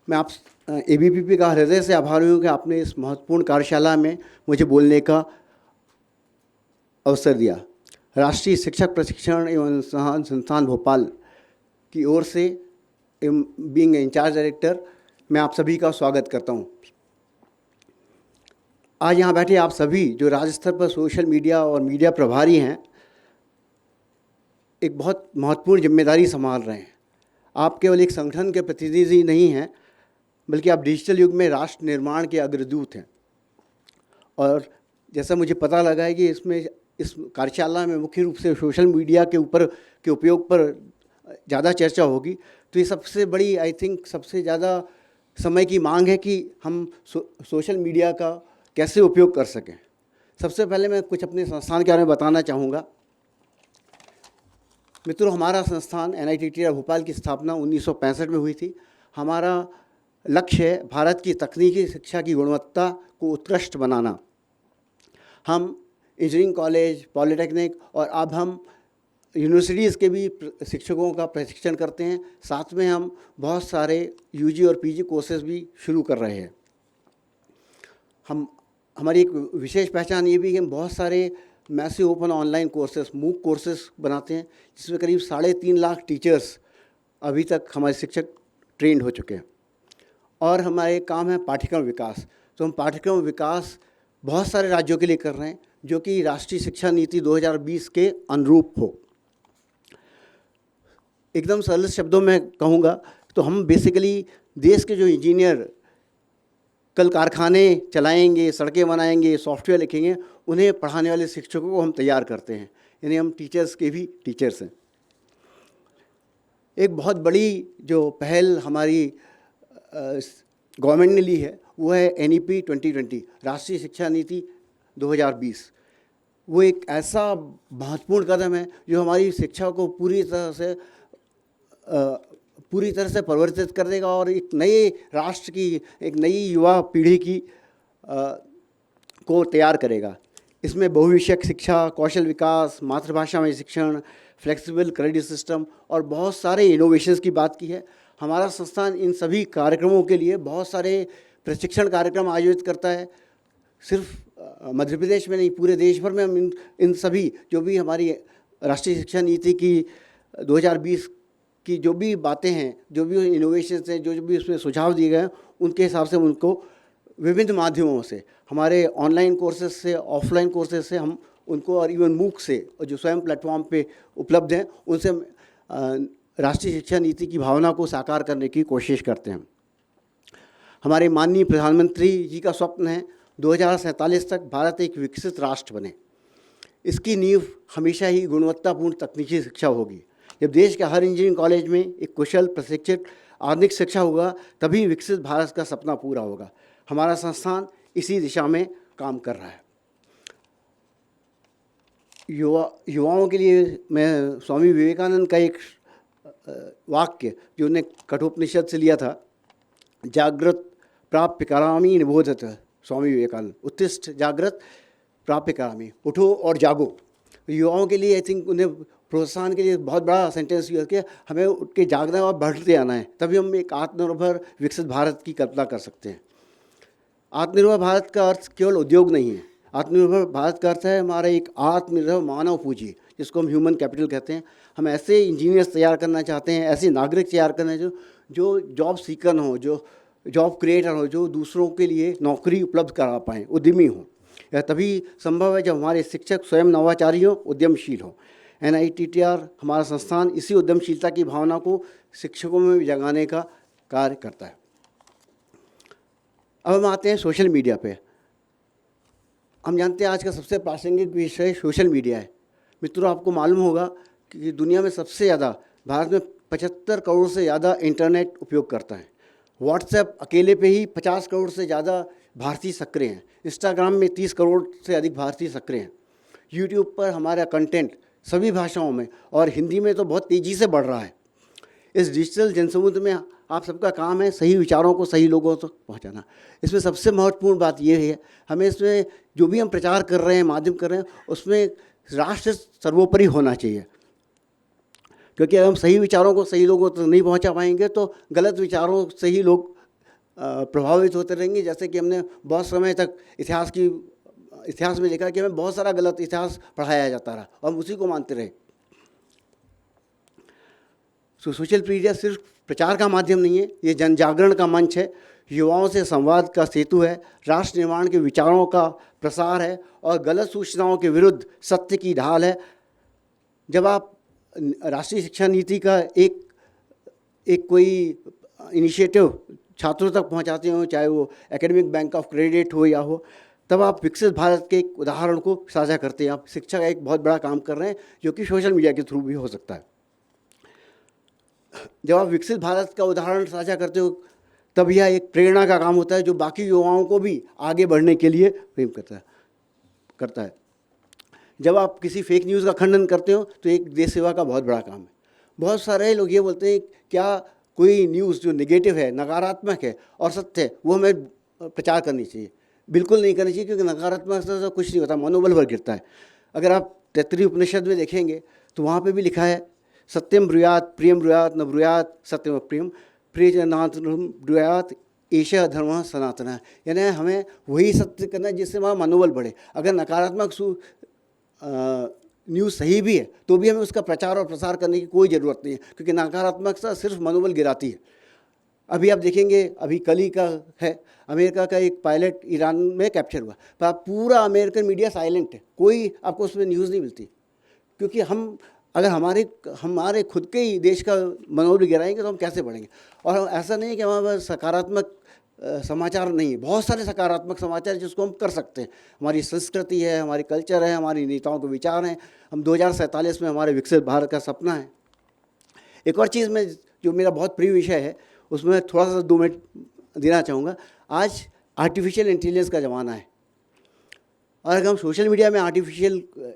मैं आप एबीपीपी का हृदय से आभारी हूँ कि आपने इस महत्वपूर्ण कार्यशाला में मुझे बोलने का अवसर दिया। राष्ट्रीय शिक्षक प्रशिक्षण एवं संस्थान भोपाल की ओर से बीइंग इंचार्ज डायरेक्टर मैं आप सभी का स्वागत करता हूँ। आज यहाँ बैठे आप सभी जो राज्य स्तर पर सोशल मीडिया और मीडिया प्रभारी हैं, एक बहुत महत्वपूर्ण जिम्मेदारी संभाल रहे हैं। आप केवल एक संगठन के प्रतिनिधि नहीं हैं, बल्कि आप डिजिटल युग में राष्ट्र निर्माण के अग्रदूत हैं। और जैसा मुझे पता लगा है कि इस कार्यशाला में मुख्य रूप से सोशल मीडिया के उपयोग पर ज़्यादा चर्चा होगी, तो ये सबसे बड़ी सबसे ज़्यादा समय की मांग है कि हम सोशल मीडिया का कैसे उपयोग कर सकें। सबसे पहले मैं कुछ अपने संस्थान के बारे में बताना चाहूँगा। मित्रों, हमारा संस्थान NITTR भोपाल की स्थापना 1965 में हुई थी। हमारा लक्ष्य है भारत की तकनीकी शिक्षा की गुणवत्ता को उत्कृष्ट बनाना। हम इंजीनियरिंग कॉलेज, पॉलिटेक्निक और अब हम यूनिवर्सिटीज़ के भी शिक्षकों का प्रशिक्षण करते हैं। साथ में हम बहुत सारे UG और PG कोर्सेज भी शुरू कर रहे हैं। हमारी एक विशेष पहचान ये भी है कि हम बहुत सारे massive open online courses MOOC courses बनाते हैं, जिसमें करीब 3.5 लाख टीचर्स अभी तक हमारे शिक्षक ट्रेंड हो चुके हैं। और हमारे काम है पाठ्यक्रम विकास। तो हम पाठ्यक्रम विकास बहुत सारे राज्यों के लिए कर रहे हैं, जो कि राष्ट्रीय शिक्षा नीति 2020 के अनुरूप हो। एकदम सरल शब्दों में कहूँगा तो हम बेसिकली देश के जो इंजीनियर कल कारखाने चलाएंगे, सड़कें बनाएंगे, सॉफ्टवेयर लिखेंगे, उन्हें पढ़ाने वाले शिक्षकों को हम तैयार करते हैं। यानी हम टीचर्स के भी टीचर्स हैं। एक बहुत बड़ी जो पहल हमारी गवर्नमेंट ने ली है वो है NEP 2020, राष्ट्रीय शिक्षा नीति 2020। वो एक ऐसा महत्वपूर्ण कदम है जो हमारी शिक्षा को पूरी तरह से परिवर्तित कर देगा और एक नए राष्ट्र की, एक नई युवा पीढ़ी की को तैयार करेगा। इसमें बहुविषयक शिक्षा, कौशल विकास, मातृभाषा में शिक्षण, फ्लेक्सिबल क्रेडिट सिस्टम और बहुत सारे इनोवेशंस की बात की है। हमारा संस्थान इन सभी कार्यक्रमों के लिए बहुत सारे प्रशिक्षण कार्यक्रम आयोजित करता है। सिर्फ मध्य प्रदेश में नहीं, पूरे देश भर में हम इन सभी जो भी हमारी राष्ट्रीय शिक्षा नीति की 2020 की जो भी बातें हैं, जो भी इनोवेशंस हैं, जो भी उसमें सुझाव दिए गए हैं, उनके हिसाब से उनको विभिन्न माध्यमों से, हमारे ऑनलाइन कोर्सेज से, ऑफलाइन कोर्सेज से हम उनको, और इवन मूक से, और जो स्वयं प्लेटफॉर्म पे उपलब्ध हैं, उनसे राष्ट्रीय शिक्षा नीति की भावना को साकार करने की कोशिश करते हैं। हमारे माननीय प्रधानमंत्री जी का स्वप्न है 2047 तक भारत एक विकसित राष्ट्र बने। इसकी नींव हमेशा ही गुणवत्तापूर्ण तकनीकी शिक्षा होगी। जब देश के हर इंजीनियरिंग कॉलेज में एक कुशल, प्रशिक्षित, आधुनिक शिक्षा होगा, तभी विकसित भारत का सपना पूरा होगा। हमारा संस्थान इसी दिशा में काम कर रहा है। युवाओं के लिए मैं स्वामी विवेकानंद का एक वाक्य जो उन्हें कठोपनिषद से लिया था, जागृत प्राप्य करामी निबोधत, स्वामी विवेकानंद, उत्तिष्ठ जागृत प्राप्य करामी, उठो और जागो। युवाओं के लिए आई थिंक उन्हें प्रोत्साहन के लिए बहुत बड़ा सेंटेंस यूज किया, हमें उठ के जागना और बढ़ते आना है, तभी हम एक आत्मनिर्भर विकसित भारत की कल्पना कर सकते हैं। आत्मनिर्भर भारत का अर्थ केवल उद्योग नहीं है। आत्मनिर्भर भारत का अर्थ है हमारा एक आत्मनिर्भर मानव पूंजी, जिसको हम ह्यूमन कैपिटल कहते हैं। हम ऐसे इंजीनियर्स तैयार करना चाहते हैं, ऐसे नागरिक तैयार करना जो जॉब सीकर हो, जो जॉब क्रिएटर हो, जो दूसरों के लिए नौकरी उपलब्ध करा पाएँ, उद्यमी हों। यह तभी संभव है जब हमारे शिक्षक स्वयं नवाचारी हों, उद्यमशील हों। NITTR हमारा संस्थान इसी उद्यमशीलता की भावना को शिक्षकों में भी जगाने का कार्य करता है। अब हम आते हैं सोशल मीडिया पे। हम जानते हैं आज का सबसे प्रासंगिक विषय सोशल मीडिया है। मित्रों, आपको मालूम होगा कि दुनिया में सबसे ज़्यादा, भारत में 75 करोड़ से ज़्यादा इंटरनेट उपयोग करता है। व्हाट्सएप अकेले पे ही 50 करोड़ से ज़्यादा भारतीय सक्रिय हैं। इंस्टाग्राम में 30 करोड़ से अधिक भारतीय सक्रिय हैं। यूट्यूब पर हमारा कंटेंट सभी भाषाओं में और हिंदी में तो बहुत तेज़ी से बढ़ रहा है। इस डिजिटल जनसमुद्र में आप सबका काम है सही विचारों को सही लोगों तक पहुंचाना। इसमें सबसे महत्वपूर्ण बात यह है, हमें इसमें जो भी हम प्रचार कर रहे हैं, माध्यम कर रहे हैं, उसमें राष्ट्र सर्वोपरि होना चाहिए। क्योंकि अगर हम सही विचारों को सही लोगों तक नहीं पहुंचा पाएंगे तो गलत विचारों से ही लोग प्रभावित होते रहेंगे। जैसे कि हमने बहुत समय तक इतिहास में देखा कि हमें बहुत सारा गलत इतिहास पढ़ाया जाता रहा और हम उसी को मानते रहे। सोशल मीडिया सिर्फ प्रचार का माध्यम नहीं है, ये जन जागरण का मंच है, युवाओं से संवाद का सेतु है, राष्ट्र निर्माण के विचारों का प्रसार है और गलत सूचनाओं के विरुद्ध सत्य की ढाल है। जब आप राष्ट्रीय शिक्षा नीति का एक कोई इनिशिएटिव छात्रों तक पहुंचाते हो, चाहे वो एकेडमिक बैंक ऑफ क्रेडिट हो या हो, तब आप विकसित भारत के एक उदाहरण को साझा करते हैं। आप शिक्षा का एक बहुत बड़ा काम कर रहे हैं जो कि सोशल मीडिया के थ्रू भी हो सकता है। जब आप विकसित भारत का उदाहरण साझा करते हो तब यह एक प्रेरणा का काम होता है जो बाकी युवाओं को भी आगे बढ़ने के लिए प्रेरित करता है। जब आप किसी फेक न्यूज़ का खंडन करते हो तो एक देश सेवा का बहुत बड़ा काम है। बहुत सारे लोग ये बोलते हैं क्या कोई न्यूज़ जो नेगेटिव है, नकारात्मक है और सत्य है, वो हमें प्रचार करनी चाहिए। बिल्कुल नहीं करनी चाहिए, क्योंकि नकारात्मक से कुछ नहीं होता, मनोबल भर गिरता है। अगर आप तैत्तरीय उपनिषद में देखेंगे तो वहाँ पे भी लिखा है सत्यम ब्रूयात प्रियम ब्रूयात न ब्रूयात सत्यम प्रियम प्रियजनात् ब्रूयात एषः धर्मः सनातनः। यानी हमें वही सत्य करना है जिससे हमारा मनोबल बढ़े। अगर नकारात्मक न्यूज़ सही भी है तो भी हमें उसका प्रचार और प्रसार करने की कोई ज़रूरत नहीं है, क्योंकि नकारात्मकता सिर्फ मनोबल गिराती है। अभी आप देखेंगे, अभी कल ही का है, अमेरिका का एक पायलट ईरान में कैप्चर हुआ, पर पूरा अमेरिकन मीडिया साइलेंट है, कोई आपको उसमें न्यूज़ नहीं मिलती। क्योंकि हम अगर हमारे खुद के ही देश का मनोबल गिराएंगे तो हम कैसे बढ़ेंगे। और ऐसा नहीं है कि हमारे पास सकारात्मक समाचार नहीं है, बहुत सारे सकारात्मक समाचार जिसको हम कर सकते हैं। हमारी संस्कृति है, हमारी कल्चर है, हमारी नेताओं के विचार हैं। हम 2047 में हमारे विकसित भारत का सपना है। एक और चीज़ में जो मेरा बहुत प्रिय विषय है उसमें थोड़ा सा 2 मिनट देना चाहूँगा। आज आर्टिफिशियल इंटेलिजेंस का ज़माना है और अगर हम सोशल मीडिया में आर्टिफिशियल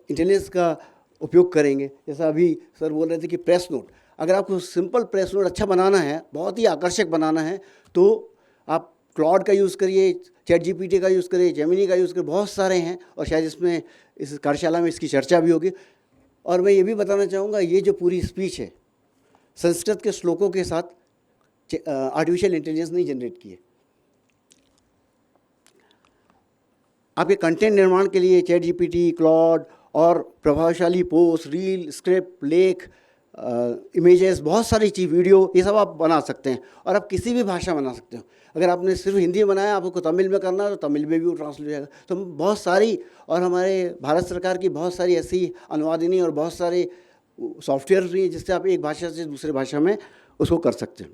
इंटेलिजेंस का उपयोग करेंगे, जैसा अभी सर बोल रहे थे कि प्रेस नोट, अगर आपको सिंपल प्रेस नोट अच्छा बनाना है, बहुत ही आकर्षक बनाना है, तो आप क्लॉड का यूज़ करिए, चैट जीपीटी का यूज़ करिए, जेमिनी का यूज़ करिए, बहुत सारे हैं और शायद इसमें इस कार्यशाला में इसकी चर्चा भी होगी। और मैं ये भी बताना चाहूँगा, ये जो पूरी स्पीच है संस्कृत के श्लोकों के साथ आर्टिफिशियल इंटेलिजेंस नहीं जनरेट की है। आपके कंटेंट निर्माण के लिए चैट जीपीटी, क्लॉड और प्रभावशाली पोस्ट, रील, स्क्रिप्ट, लेख, इमेजेस, बहुत सारी चीज़, वीडियो, ये सब आप बना सकते हैं और आप किसी भी भाषा में बना सकते हो। अगर आपने सिर्फ हिंदी में बनाया, आपको तमिल में करना है तो तमिल में भी वो ट्रांसलेट हो जाएगा। तो बहुत सारी, और हमारे भारत सरकार की बहुत सारी ऐसी अनुवादिनी और बहुत सारे सॉफ्टवेयर भी हैं जिससे आप एक भाषा से दूसरे भाषा में उसको कर सकते हैं।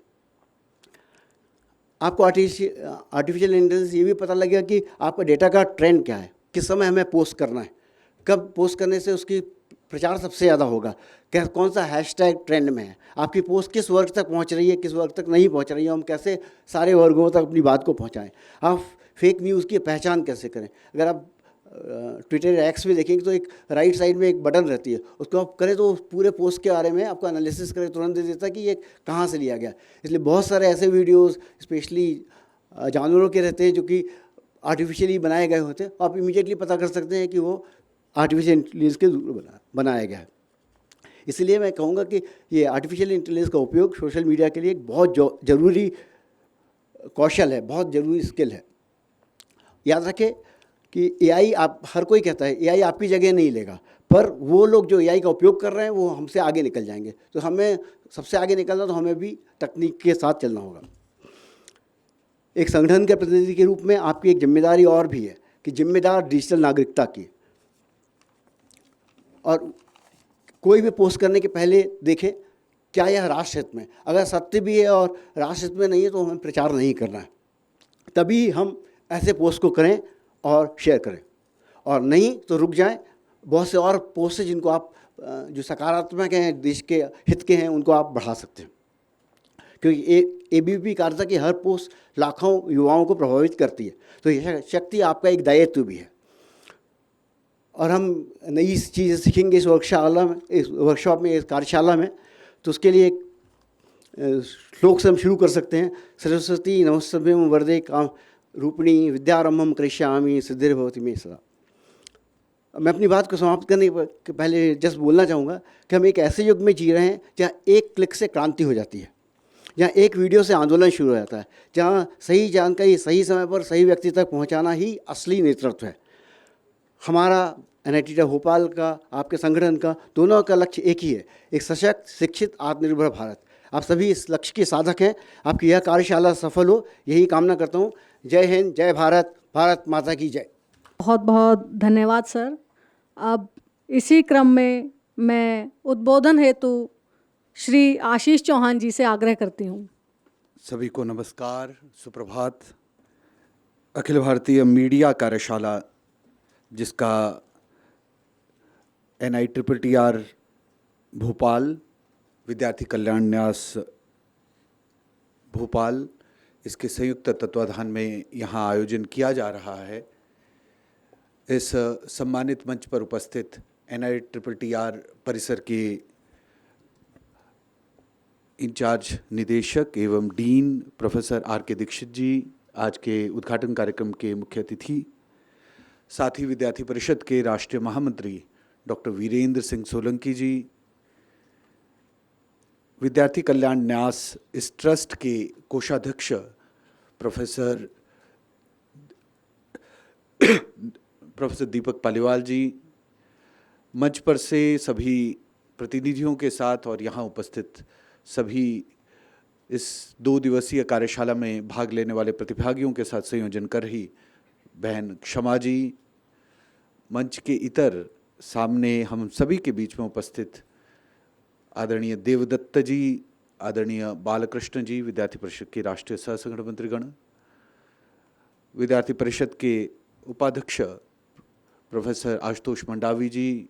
आपको आर्टिफिशियल इंटेलिजेंस ये भी पता लगेगा कि आपका डेटा का ट्रेंड क्या है, किस समय हमें पोस्ट करना है, कब पोस्ट करने से उसकी प्रचार सबसे ज़्यादा होगा, क्या कौन सा हैशटैग ट्रेंड में है, आपकी पोस्ट किस वर्ग तक पहुंच रही है, किस वर्ग तक नहीं पहुंच रही है, हम कैसे सारे वर्गों तक अपनी बात को पहुंचाएं। आप फेक न्यूज़ की पहचान कैसे करें। अगर आप ट्विटर एक्स में देखेंगे तो एक राइट साइड में एक बटन रहती है, उसको आप करें तो पूरे पोस्ट के बारे में आपको एनालिसिस करें, तुरंत दे देता है कि ये कहाँ से लिया गया। इसलिए बहुत सारे ऐसे वीडियोस स्पेशली जानवरों के रहते हैं जो कि आर्टिफिशियली बनाए गए होते हैं, आप इमीडिएटली पता कर सकते हैं कि वो आर्टिफिशियल इंटेलिजेंस के बनाया गया है। इसलिए मैं कहूँगा कि ये आर्टिफिशियल इंटेलिजेंस का उपयोग सोशल मीडिया के लिए एक बहुत ज़रूरी कौशल है, बहुत ज़रूरी स्किल है। याद रखें कि एआई, आप हर कोई कहता है एआई आपकी जगह नहीं लेगा, पर वो लोग जो एआई का उपयोग कर रहे हैं वो हमसे आगे निकल जाएंगे। तो हमें सबसे आगे निकलना, तो हमें भी तकनीक के साथ चलना होगा। एक संगठन के प्रतिनिधि के रूप में आपकी एक जिम्मेदारी और भी है कि जिम्मेदार डिजिटल नागरिकता की, और कोई भी पोस्ट करने के पहले देखें क्या यह राष्ट्र हित में, अगर सत्य भी है और राष्ट्र हित में नहीं है तो हमें प्रचार नहीं करना है। तभी हम ऐसे पोस्ट को करें और शेयर करें, और नहीं तो रुक जाएं। बहुत से और पोस्ट है जिनको आप जो सकारात्मक हैं, देश के हित के हैं, उनको आप बढ़ा सकते हैं, क्योंकि एबीपी कार्यता की हर पोस्ट लाखों युवाओं को प्रभावित करती है। तो यह शक्ति आपका एक दायित्व भी है। और हम नई चीज़ें सीखेंगे इस वर्कशॉप में, इस कार्यशाला में। तो उसके लिए एक श्लोक से हम शुरू कर सकते हैं। सरस्वती नमस्तभ्यं वरदे काम रूपिणी विद्यारंभम करिष्यामि सिद्धिर्भवति मे सदा। मैं अपनी बात को समाप्त करने के पहले जस्ट बोलना चाहूँगा कि हम एक ऐसे युग में जी रहे हैं जहाँ एक क्लिक से क्रांति हो जाती है, जहाँ एक वीडियो से आंदोलन शुरू हो जाता है, जहाँ सही जानकारी सही समय पर सही व्यक्ति तक पहुँचाना ही असली नेतृत्व है। हमारा NIT भोपाल का, आपके संगठन का, दोनों का लक्ष्य एक ही है, एक सशक्त, शिक्षित, आत्मनिर्भर भारत। आप सभी इस लक्ष्य के साधक हैं। आपकी यह कार्यशाला सफल हो, यही कामना करता हूँ। जय हिंद, जय भारत, भारत माता की जय। बहुत बहुत धन्यवाद सर। अब इसी क्रम में मैं उद्बोधन हेतु श्री आशीष चौहान जी से आग्रह करती हूँ। सभी को नमस्कार, सुप्रभात। अखिल भारतीय मीडिया कार्यशाला, जिसका NITTR भोपाल, विद्यार्थी कल्याण न्यास भोपाल, इसके संयुक्त तत्वाधान में यहाँ आयोजन किया जा रहा है। इस सम्मानित मंच पर उपस्थित NITTR परिसर के इंचार्ज निदेशक एवं डीन प्रोफेसर RK दीक्षित जी, आज के उद्घाटन कार्यक्रम के मुख्य अतिथि, साथ ही विद्यार्थी परिषद के राष्ट्रीय महामंत्री डॉक्टर वीरेंद्र सिंह सोलंकी जी, विद्यार्थी कल्याण न्यास इस ट्रस्ट के कोषाध्यक्ष प्रोफेसर दीपक पालीवाल जी, मंच पर से सभी प्रतिनिधियों के साथ और यहाँ उपस्थित सभी इस 2 दिवसीय कार्यशाला में भाग लेने वाले प्रतिभागियों के साथ संयोजन कर रही बहन क्षमा जी, मंच के इतर सामने हम सभी के बीच में उपस्थित आदरणीय देवदत्त जी, आदरणीय बालकृष्ण जी, विद्यार्थी परिषद के राष्ट्रीय सह संगठन मंत्रीगण, विद्यार्थी परिषद के उपाध्यक्ष प्रोफेसर आशुतोष मंडावी जी,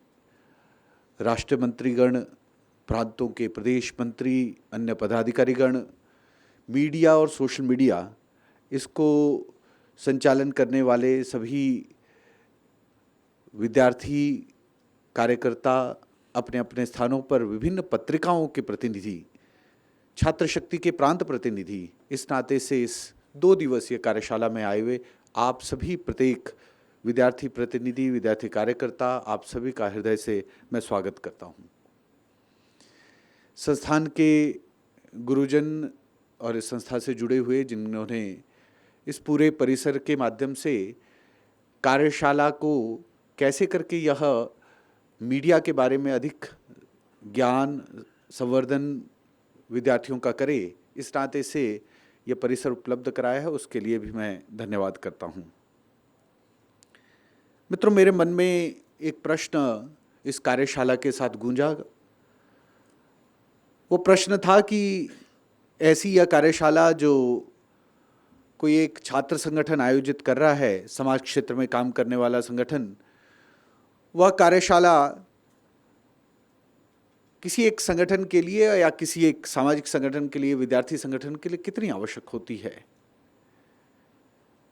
राष्ट्रीय मंत्रीगण, प्रांतों के प्रदेश मंत्री, अन्य पदाधिकारीगण, मीडिया और सोशल मीडिया, इसको संचालन करने वाले सभी विद्यार्थी, कार्यकर्ता, अपने अपने स्थानों पर विभिन्न पत्रिकाओं के प्रतिनिधि, छात्र शक्ति के प्रांत प्रतिनिधि, इस नाते से इस 2 दिवसीय कार्यशाला में आए हुए आप सभी, प्रत्येक विद्यार्थी प्रतिनिधि, विद्यार्थी कार्यकर्ता, आप सभी का हृदय से मैं स्वागत करता हूं। संस्थान के गुरुजन और इस संस्था से जुड़े हुए जिन्होंने इस पूरे परिसर के माध्यम से कार्यशाला को कैसे करके यह मीडिया के बारे में अधिक ज्ञान संवर्धन विद्यार्थियों का करे, इस नाते से यह परिसर उपलब्ध कराया है, उसके लिए भी मैं धन्यवाद करता हूं। मित्रों, मेरे मन में एक प्रश्न इस कार्यशाला के साथ गूंजा। वो प्रश्न था कि ऐसी यह कार्यशाला जो कोई एक छात्र संगठन आयोजित कर रहा है, समाज क्षेत्र में काम करने वाला संगठन, वह कार्यशाला किसी एक संगठन के लिए या किसी एक सामाजिक संगठन के लिए, विद्यार्थी संगठन के लिए कितनी आवश्यक होती है।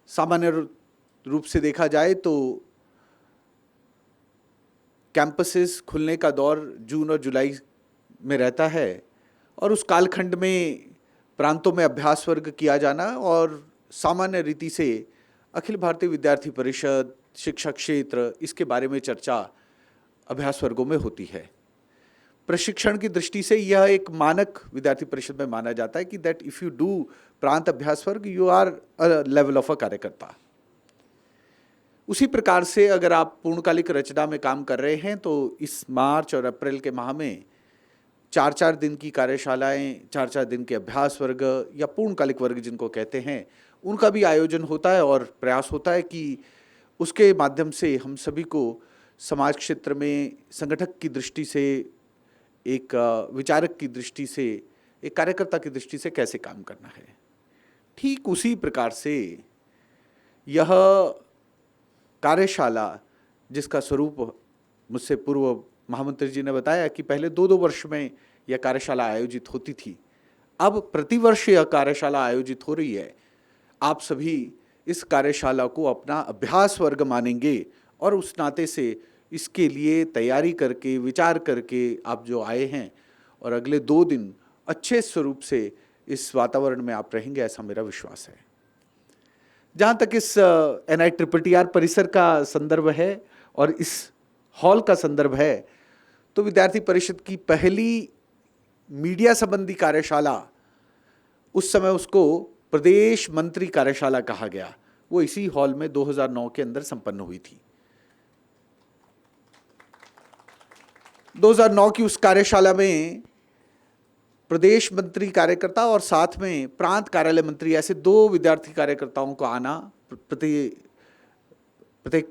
सामान्य रूप से देखा जाए तो कैंपसेस खुलने का दौर जून और जुलाई में रहता है और उस कालखंड में प्रांतों में अभ्यास वर्ग किया जाना और सामान्य रीति से अखिल भारतीय विद्यार्थी परिषद, शिक्षा क्षेत्र, इसके बारे में चर्चा अभ्यास वर्गों में होती है। प्रशिक्षण की दृष्टि से यह एक मानक विद्यार्थी परिषद में माना जाता है कि दैट इफ यू डू प्रांत अभ्यास वर्ग you are a level of a कार्यकर्ता। उसी प्रकार से अगर आप पूर्णकालिक रचना में काम कर रहे हैं तो इस मार्च और अप्रैल के माह में 4-4 दिन की कार्यशालाएं, 4-4 दिन के अभ्यास वर्ग या पूर्णकालिक वर्ग जिनको कहते हैं, उनका भी आयोजन होता है और प्रयास होता है कि उसके माध्यम से हम सभी को समाज क्षेत्र में संगठक की दृष्टि से, एक विचारक की दृष्टि से, एक कार्यकर्ता की दृष्टि से कैसे काम करना है। ठीक उसी प्रकार से यह कार्यशाला, जिसका स्वरूप मुझसे पूर्व महामंत्री जी ने बताया कि पहले 2-2 वर्ष में यह कार्यशाला आयोजित होती थी, अब प्रतिवर्ष यह कार्यशाला आयोजित हो रही है। आप सभी इस कार्यशाला को अपना अभ्यास वर्ग मानेंगे और उस नाते से इसके लिए तैयारी करके, विचार करके आप जो आए हैं और अगले 2 दिन अच्छे स्वरूप से इस वातावरण में आप रहेंगे, ऐसा मेरा विश्वास है। जहाँ तक इस NITTR परिसर का संदर्भ है और इस हॉल का संदर्भ है, तो विद्यार्थी परिषद की पहली मीडिया संबंधी कार्यशाला, उस समय उसको प्रदेश मंत्री कार्यशाला कहा गया, वो इसी हॉल में 2009 के अंदर संपन्न हुई थी। 2009 की उस कार्यशाला में प्रदेश मंत्री कार्यकर्ता और साथ में प्रांत कार्यालय मंत्री, ऐसे 2 विद्यार्थी कार्यकर्ताओं को आना प्रत्येक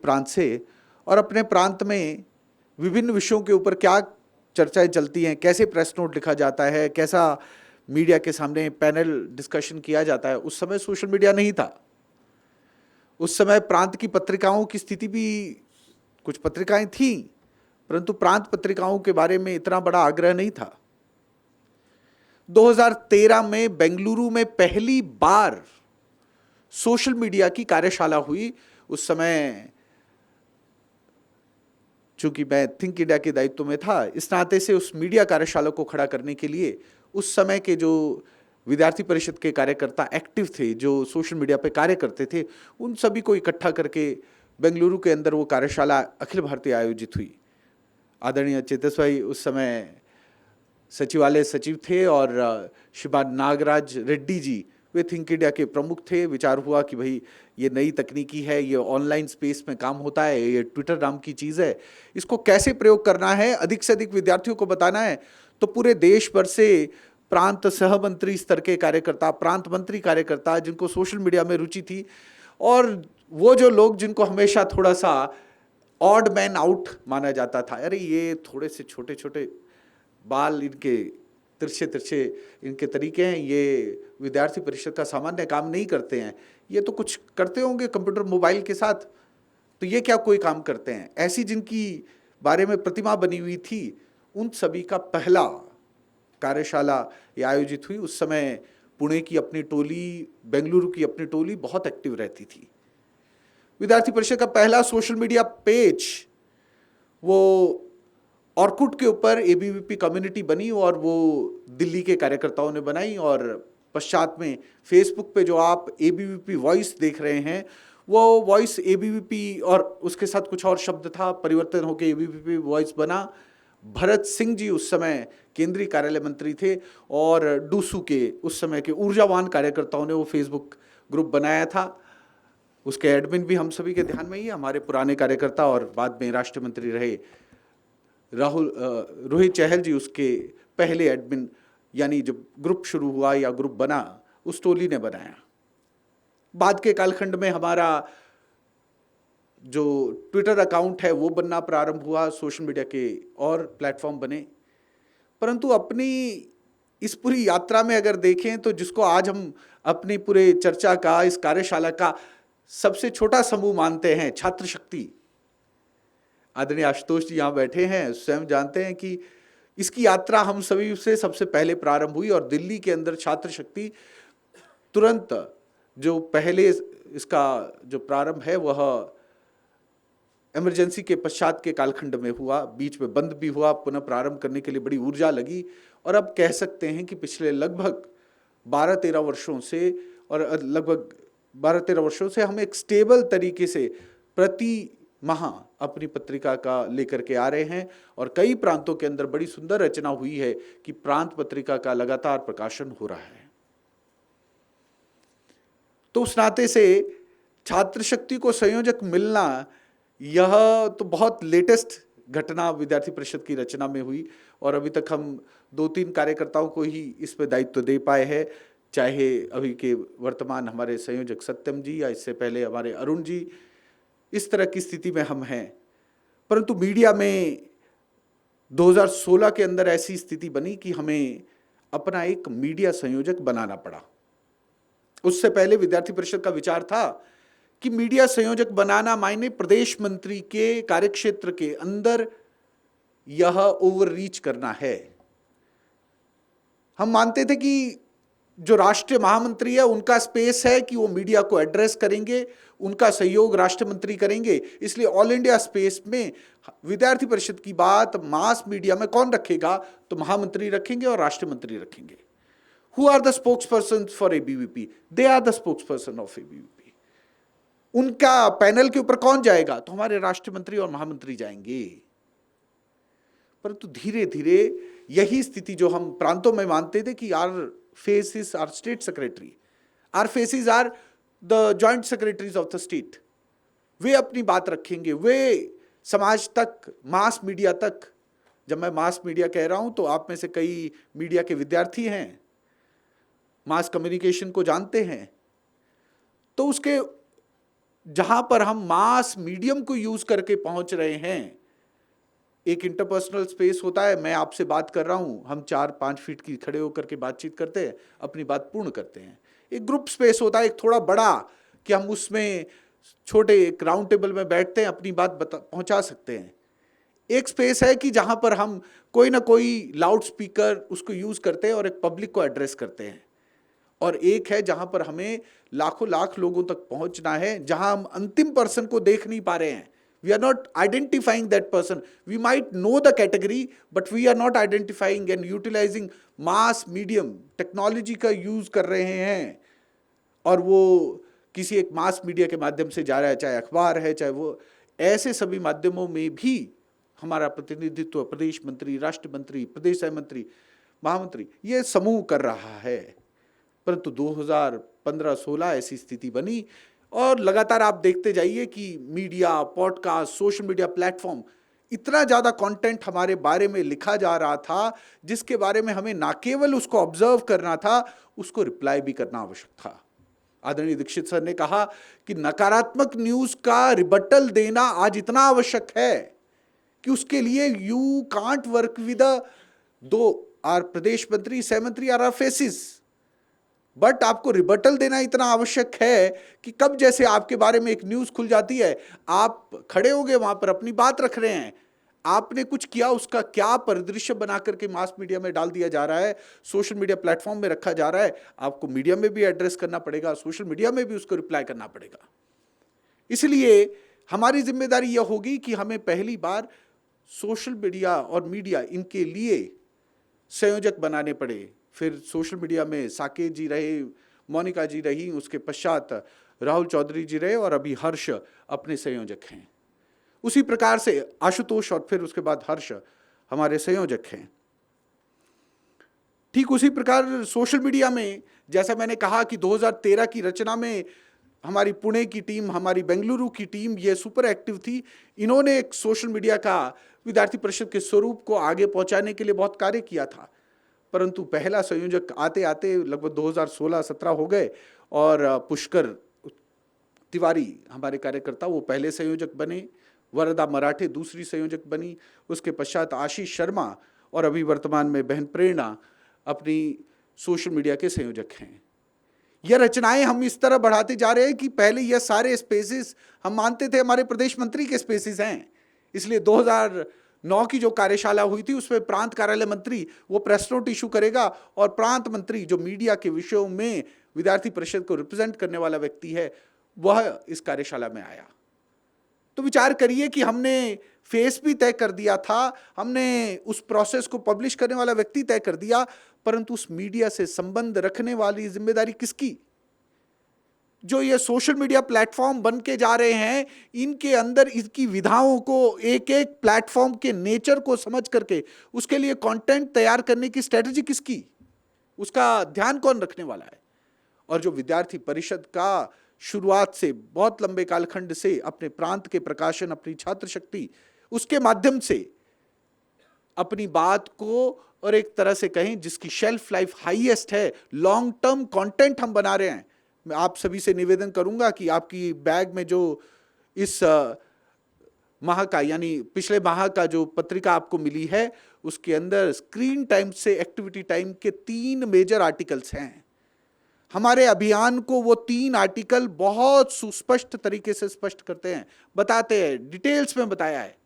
प्रांत से और अपने प्रांत में विभिन्न विषयों के ऊपर क्या चर्चाएं चलती हैं, कैसे प्रेस नोट लिखा जाता है, कैसा मीडिया के सामने पैनल डिस्कशन किया जाता है। उस समय सोशल मीडिया नहीं था। उस समय प्रांत की पत्रिकाओं की स्थिति भी, कुछ पत्रिकाएं थीं परंतु प्रांत पत्रिकाओं के बारे में इतना बड़ा आग्रह नहीं था। 2013 में बेंगलुरु में पहली बार सोशल मीडिया की कार्यशाला हुई। उस समय चूंकि मैं थिंक इंडिया के दायित्व में था, इस नाते से उस मीडिया कार्यशाला को खड़ा करने के लिए उस समय के जो विद्यार्थी परिषद के कार्यकर्ता एक्टिव थे, जो सोशल मीडिया पे कार्य करते थे, उन सभी को इकट्ठा करके बेंगलुरु के अंदर वो कार्यशाला अखिल भारतीय आयोजित हुई। आदरणीय चेतस भाई उस समय सचिवालय सचिव थे और श्रीमान नागराज रेड्डी जी, वे थिंक इंडिया के प्रमुख थे। विचार हुआ कि भाई ये नई तकनीकी है, ये ऑनलाइन स्पेस में काम होता है, ये ट्विटर नाम की चीज़ है, इसको कैसे प्रयोग करना है, अधिक से अधिक विद्यार्थियों को बताना है। तो पूरे देश भर से प्रांत सहमंत्री स्तर के कार्यकर्ता, प्रांत मंत्री कार्यकर्ता, जिनको सोशल मीडिया में रुचि थी, और वो जो लोग जिनको हमेशा थोड़ा सा ऑड मैन आउट माना जाता था, अरे ये थोड़े से छोटे छोटे बाल इनके तिरछे तिरछे इनके तरीके हैं, ये विद्यार्थी परिषद का सामान्य काम नहीं करते हैं, ये तो कुछ करते होंगे कंप्यूटर मोबाइल के साथ, तो ये क्या कोई काम करते हैं। ऐसी जिनकी बारे में प्रतिमा बनी हुई थी, उन सभी का पहला कार्यशाला ये आयोजित हुई। उस समय पुणे की अपनी टोली, बेंगलुरु की अपनी टोली बहुत एक्टिव रहती थी। विद्यार्थी परिषद का पहला सोशल मीडिया पेज वो ऑर्कुट के ऊपर एबीवीपी कम्युनिटी बनी और वो दिल्ली के कार्यकर्ताओं ने बनाई, और पश्चात में फेसबुक पे जो आप एबीवीपी वॉइस देख रहे हैं, वो वॉइस एबीवीपी और उसके साथ कुछ और शब्द था, परिवर्तन होकर एबीवीपी वॉइस बना। भरत सिंह जी उस समय केंद्रीय कार्यालय मंत्री थे, और डूसू के उस समय के ऊर्जावान कार्यकर्ताओं ने वो फेसबुक ग्रुप बनाया था। उसके एडमिन भी हम सभी के ध्यान में ही है, हमारे पुराने कार्यकर्ता और बाद में राष्ट्र मंत्री रहे रोहित चहल जी उसके पहले एडमिन, यानी जब ग्रुप शुरू हुआ या ग्रुप बना उस टोली ने बनाया। बाद के कालखंड में हमारा जो ट्विटर अकाउंट है वो बनना प्रारंभ हुआ, सोशल मीडिया के और प्लेटफॉर्म बने। परंतु अपनी इस पूरी यात्रा में अगर देखें तो जिसको आज हम अपनी पूरे चर्चा का, इस कार्यशाला का सबसे छोटा समूह मानते हैं, छात्र शक्ति, आदरणीय आशुतोष जी यहाँ बैठे हैं, स्वयं जानते हैं कि इसकी यात्रा हम सभी से सबसे पहले प्रारंभ हुई। और दिल्ली के अंदर छात्र शक्ति तुरंत जो पहले इसका जो प्रारंभ है वह इमरजेंसी के पश्चात के कालखंड में हुआ, बीच में बंद भी हुआ, पुनः प्रारंभ करने के लिए बड़ी ऊर्जा लगी। और अब कह सकते हैं कि पिछले लगभग 12-13 वर्षों से, और लगभग 12-13 वर्षों से हम एक स्टेबल तरीके से प्रति माह अपनी पत्रिका का लेकर के आ रहे हैं, और कई प्रांतों के अंदर बड़ी सुंदर रचना हुई है कि प्रांत पत्रिका का लगातार प्रकाशन हो रहा है। तो उस नाते से छात्र शक्ति को संयोजक मिलना, यह तो बहुत लेटेस्ट घटना विद्यार्थी परिषद की रचना में हुई, और अभी तक हम 2-3 कार्यकर्ताओं को ही इस पे दायित्व दे पाए हैं, चाहे अभी के वर्तमान हमारे संयोजक सत्यम जी या इससे पहले हमारे अरुण जी। इस तरह की स्थिति में हम हैं। परंतु मीडिया में 2016 के अंदर ऐसी स्थिति बनी कि हमें अपना एक मीडिया संयोजक बनाना पड़ा। उससे पहले विद्यार्थी परिषद का विचार था कि मीडिया संयोजक बनाना मायने प्रदेश मंत्री के कार्यक्षेत्र के अंदर यह ओवररीच करना है। हम मानते थे कि जो राष्ट्रीय महामंत्री है उनका स्पेस है कि वो मीडिया को एड्रेस करेंगे, उनका सहयोग राष्ट्र मंत्री करेंगे, इसलिए ऑल इंडिया स्पेस में विद्यार्थी परिषद की बात मास मीडिया में कौन रखेगा, तो महामंत्री रखेंगे और राष्ट्र मंत्री रखेंगे। Who are the spokesperson for ABVP? They are the spokesperson of ABVP. उनका पैनल के ऊपर कौन जाएगा, तो हमारे राष्ट्र मंत्री और महामंत्री जाएंगे। परंतु धीरे धीरे यही स्थिति जो हम प्रांतों में मानते थे कि are faces are state secretary, our faces are the joint secretaries of the state, वे अपनी बात रखेंगे, वे समाज तक, मास मीडिया तक। जब मैं मास मीडिया कह रहा हूं तो आप में से कई मीडिया के विद्यार्थी हैं, मास कम्युनिकेशन को जानते हैं, तो उसके जहां पर हम मास मीडियम को यूज करके पहुंच रहे हैं, एक इंटरपर्सनल स्पेस होता है, मैं आपसे बात कर रहा हूं, हम 4-5 फीट की खड़े होकर के बातचीत करते हैं, अपनी बात पूर्ण करते हैं। एक ग्रुप स्पेस होता है, एक थोड़ा बड़ा, कि हम उसमें छोटे एक राउंड टेबल में बैठते हैं, अपनी बात पहुंचा सकते हैं। एक स्पेस है कि जहां पर हम कोई ना कोई लाउड स्पीकर उसको यूज करते हैं और एक पब्लिक को एड्रेस करते हैं। और एक है जहां पर हमें लाखों लाख लोगों तक पहुंचना है, जहां हम अंतिम पर्सन को देख नहीं पा रहे हैं। We are not identifying that person. We might know the category, but we are not identifying and utilizing mass medium technology का use कर रहे हैं, और वो किसी एक मास मीडिया के माध्यम से जा रहा है, चाहे अखबार है, चाहे वो ऐसे सभी माध्यमों में भी हमारा प्रतिनिधित्व प्रदेश मंत्री, राष्ट्र मंत्री, प्रदेश सह मंत्री, महामंत्री, ये समूह कर रहा है। परंतु 2015-16 ऐसी स्थिति बनी, और लगातार आप देखते जाइए कि media, podcast, social media platform, इतना ज़्यादा कंटेंट हमारे बारे में लिखा जा रहा था, जिसके बारे में हमें ना केवल उसको ऑब्जर्व करना था, उसको रिप्लाई भी करना आवश्यक था। आदरणीय दीक्षित सर ने कहा कि नकारात्मक न्यूज़ का रिबटल देना आज इतना आवश्यक है कि उसके लिए यू कांट वर्क विद दो आर प्रदेश मंत्री, सह मंत्री आर फेसिस, बट आपको रिबटल देना इतना आवश्यक है कि कब जैसे आपके बारे में एक न्यूज खुल जाती है, आप खड़े होगे वहां पर, अपनी बात रख रहे हैं, आपने कुछ किया, उसका क्या परिदृश्य बना करके मास मीडिया में डाल दिया जा रहा है, सोशल मीडिया प्लेटफॉर्म में रखा जा रहा है, आपको मीडिया में भी एड्रेस करना पड़ेगा, सोशल मीडिया में भी उसको रिप्लाई करना पड़ेगा। इसलिए हमारी जिम्मेदारी यह होगी कि हमें पहली बार सोशल मीडिया और मीडिया इनके लिए संयोजक बनाने पड़े। फिर सोशल मीडिया में साकेत जी रहे, मोनिका जी रही, उसके पश्चात राहुल चौधरी जी रहे, और अभी हर्ष अपने संयोजक हैं। उसी प्रकार से आशुतोष और फिर उसके बाद हर्ष हमारे संयोजक हैं। ठीक उसी प्रकार सोशल मीडिया में जैसा मैंने कहा कि 2013 की रचना में हमारी पुणे की टीम, हमारी बेंगलुरु की टीम ये सुपर एक्टिव थी। इन्होंने एक सोशल मीडिया का विद्यार्थी परिषद के स्वरूप को आगे पहुंचाने के लिए बहुत कार्य किया था, परंतु पहला संयोजक आते आते लगभग 2016-17 हो गए, और पुष्कर तिवारी हमारे कार्यकर्ता वो पहले संयोजक बने, वरदा मराठे दूसरी संयोजक बनी, उसके पश्चात आशीष शर्मा, और अभी वर्तमान में बहन प्रेरणा अपनी सोशल मीडिया के संयोजक हैं। यह रचनाएं हम इस तरह बढ़ाते जा रहे हैं कि पहले यह सारे स्पेसेस हम मानते थे हमारे प्रदेश मंत्री के स्पेसेस हैं, इसलिए 2009 की जो कार्यशाला हुई थी उसमें प्रांत कार्यालय मंत्री वो प्रेस नोट इशू करेगा, और प्रांत मंत्री जो मीडिया के विषयों में विद्यार्थी परिषद को रिप्रेजेंट करने वाला व्यक्ति है वह इस कार्यशाला में आया। तो विचार करिए कि हमने फेस भी तय कर दिया था, हमने उस प्रोसेस को पब्लिश करने वाला व्यक्ति तय कर दिया, परंतु उस मीडिया से संबंध रखने वाली जिम्मेदारी किसकी? जो ये सोशल मीडिया प्लेटफॉर्म बन के जा रहे हैं, इनके अंदर इसकी विधाओं को, एक एक प्लेटफॉर्म के नेचर को समझ करके उसके लिए कंटेंट तैयार करने की स्ट्रेटजी किसकी? उसका ध्यान कौन रखने वाला है? और जो विद्यार्थी परिषद का शुरुआत से बहुत लंबे कालखंड से अपने प्रांत के प्रकाशन, अपनी छात्र शक्ति, उसके माध्यम से अपनी बात को, और एक तरह से कहें जिसकी शेल्फ लाइफ हाईएस्ट है, लॉन्ग टर्म कंटेंट हम बना रहे हैं। मैं आप सभी से निवेदन करूंगा कि आपकी बैग में जो इस माह का यानी पिछले माह का जो पत्रिका आपको मिली है उसके अंदर स्क्रीन टाइम से एक्टिविटी टाइम के 3 मेजर आर्टिकल्स हैं। हमारे अभियान को वो 3 आर्टिकल बहुत सुस्पष्ट तरीके से स्पष्ट करते हैं, बताते हैं, डिटेल्स में बताया है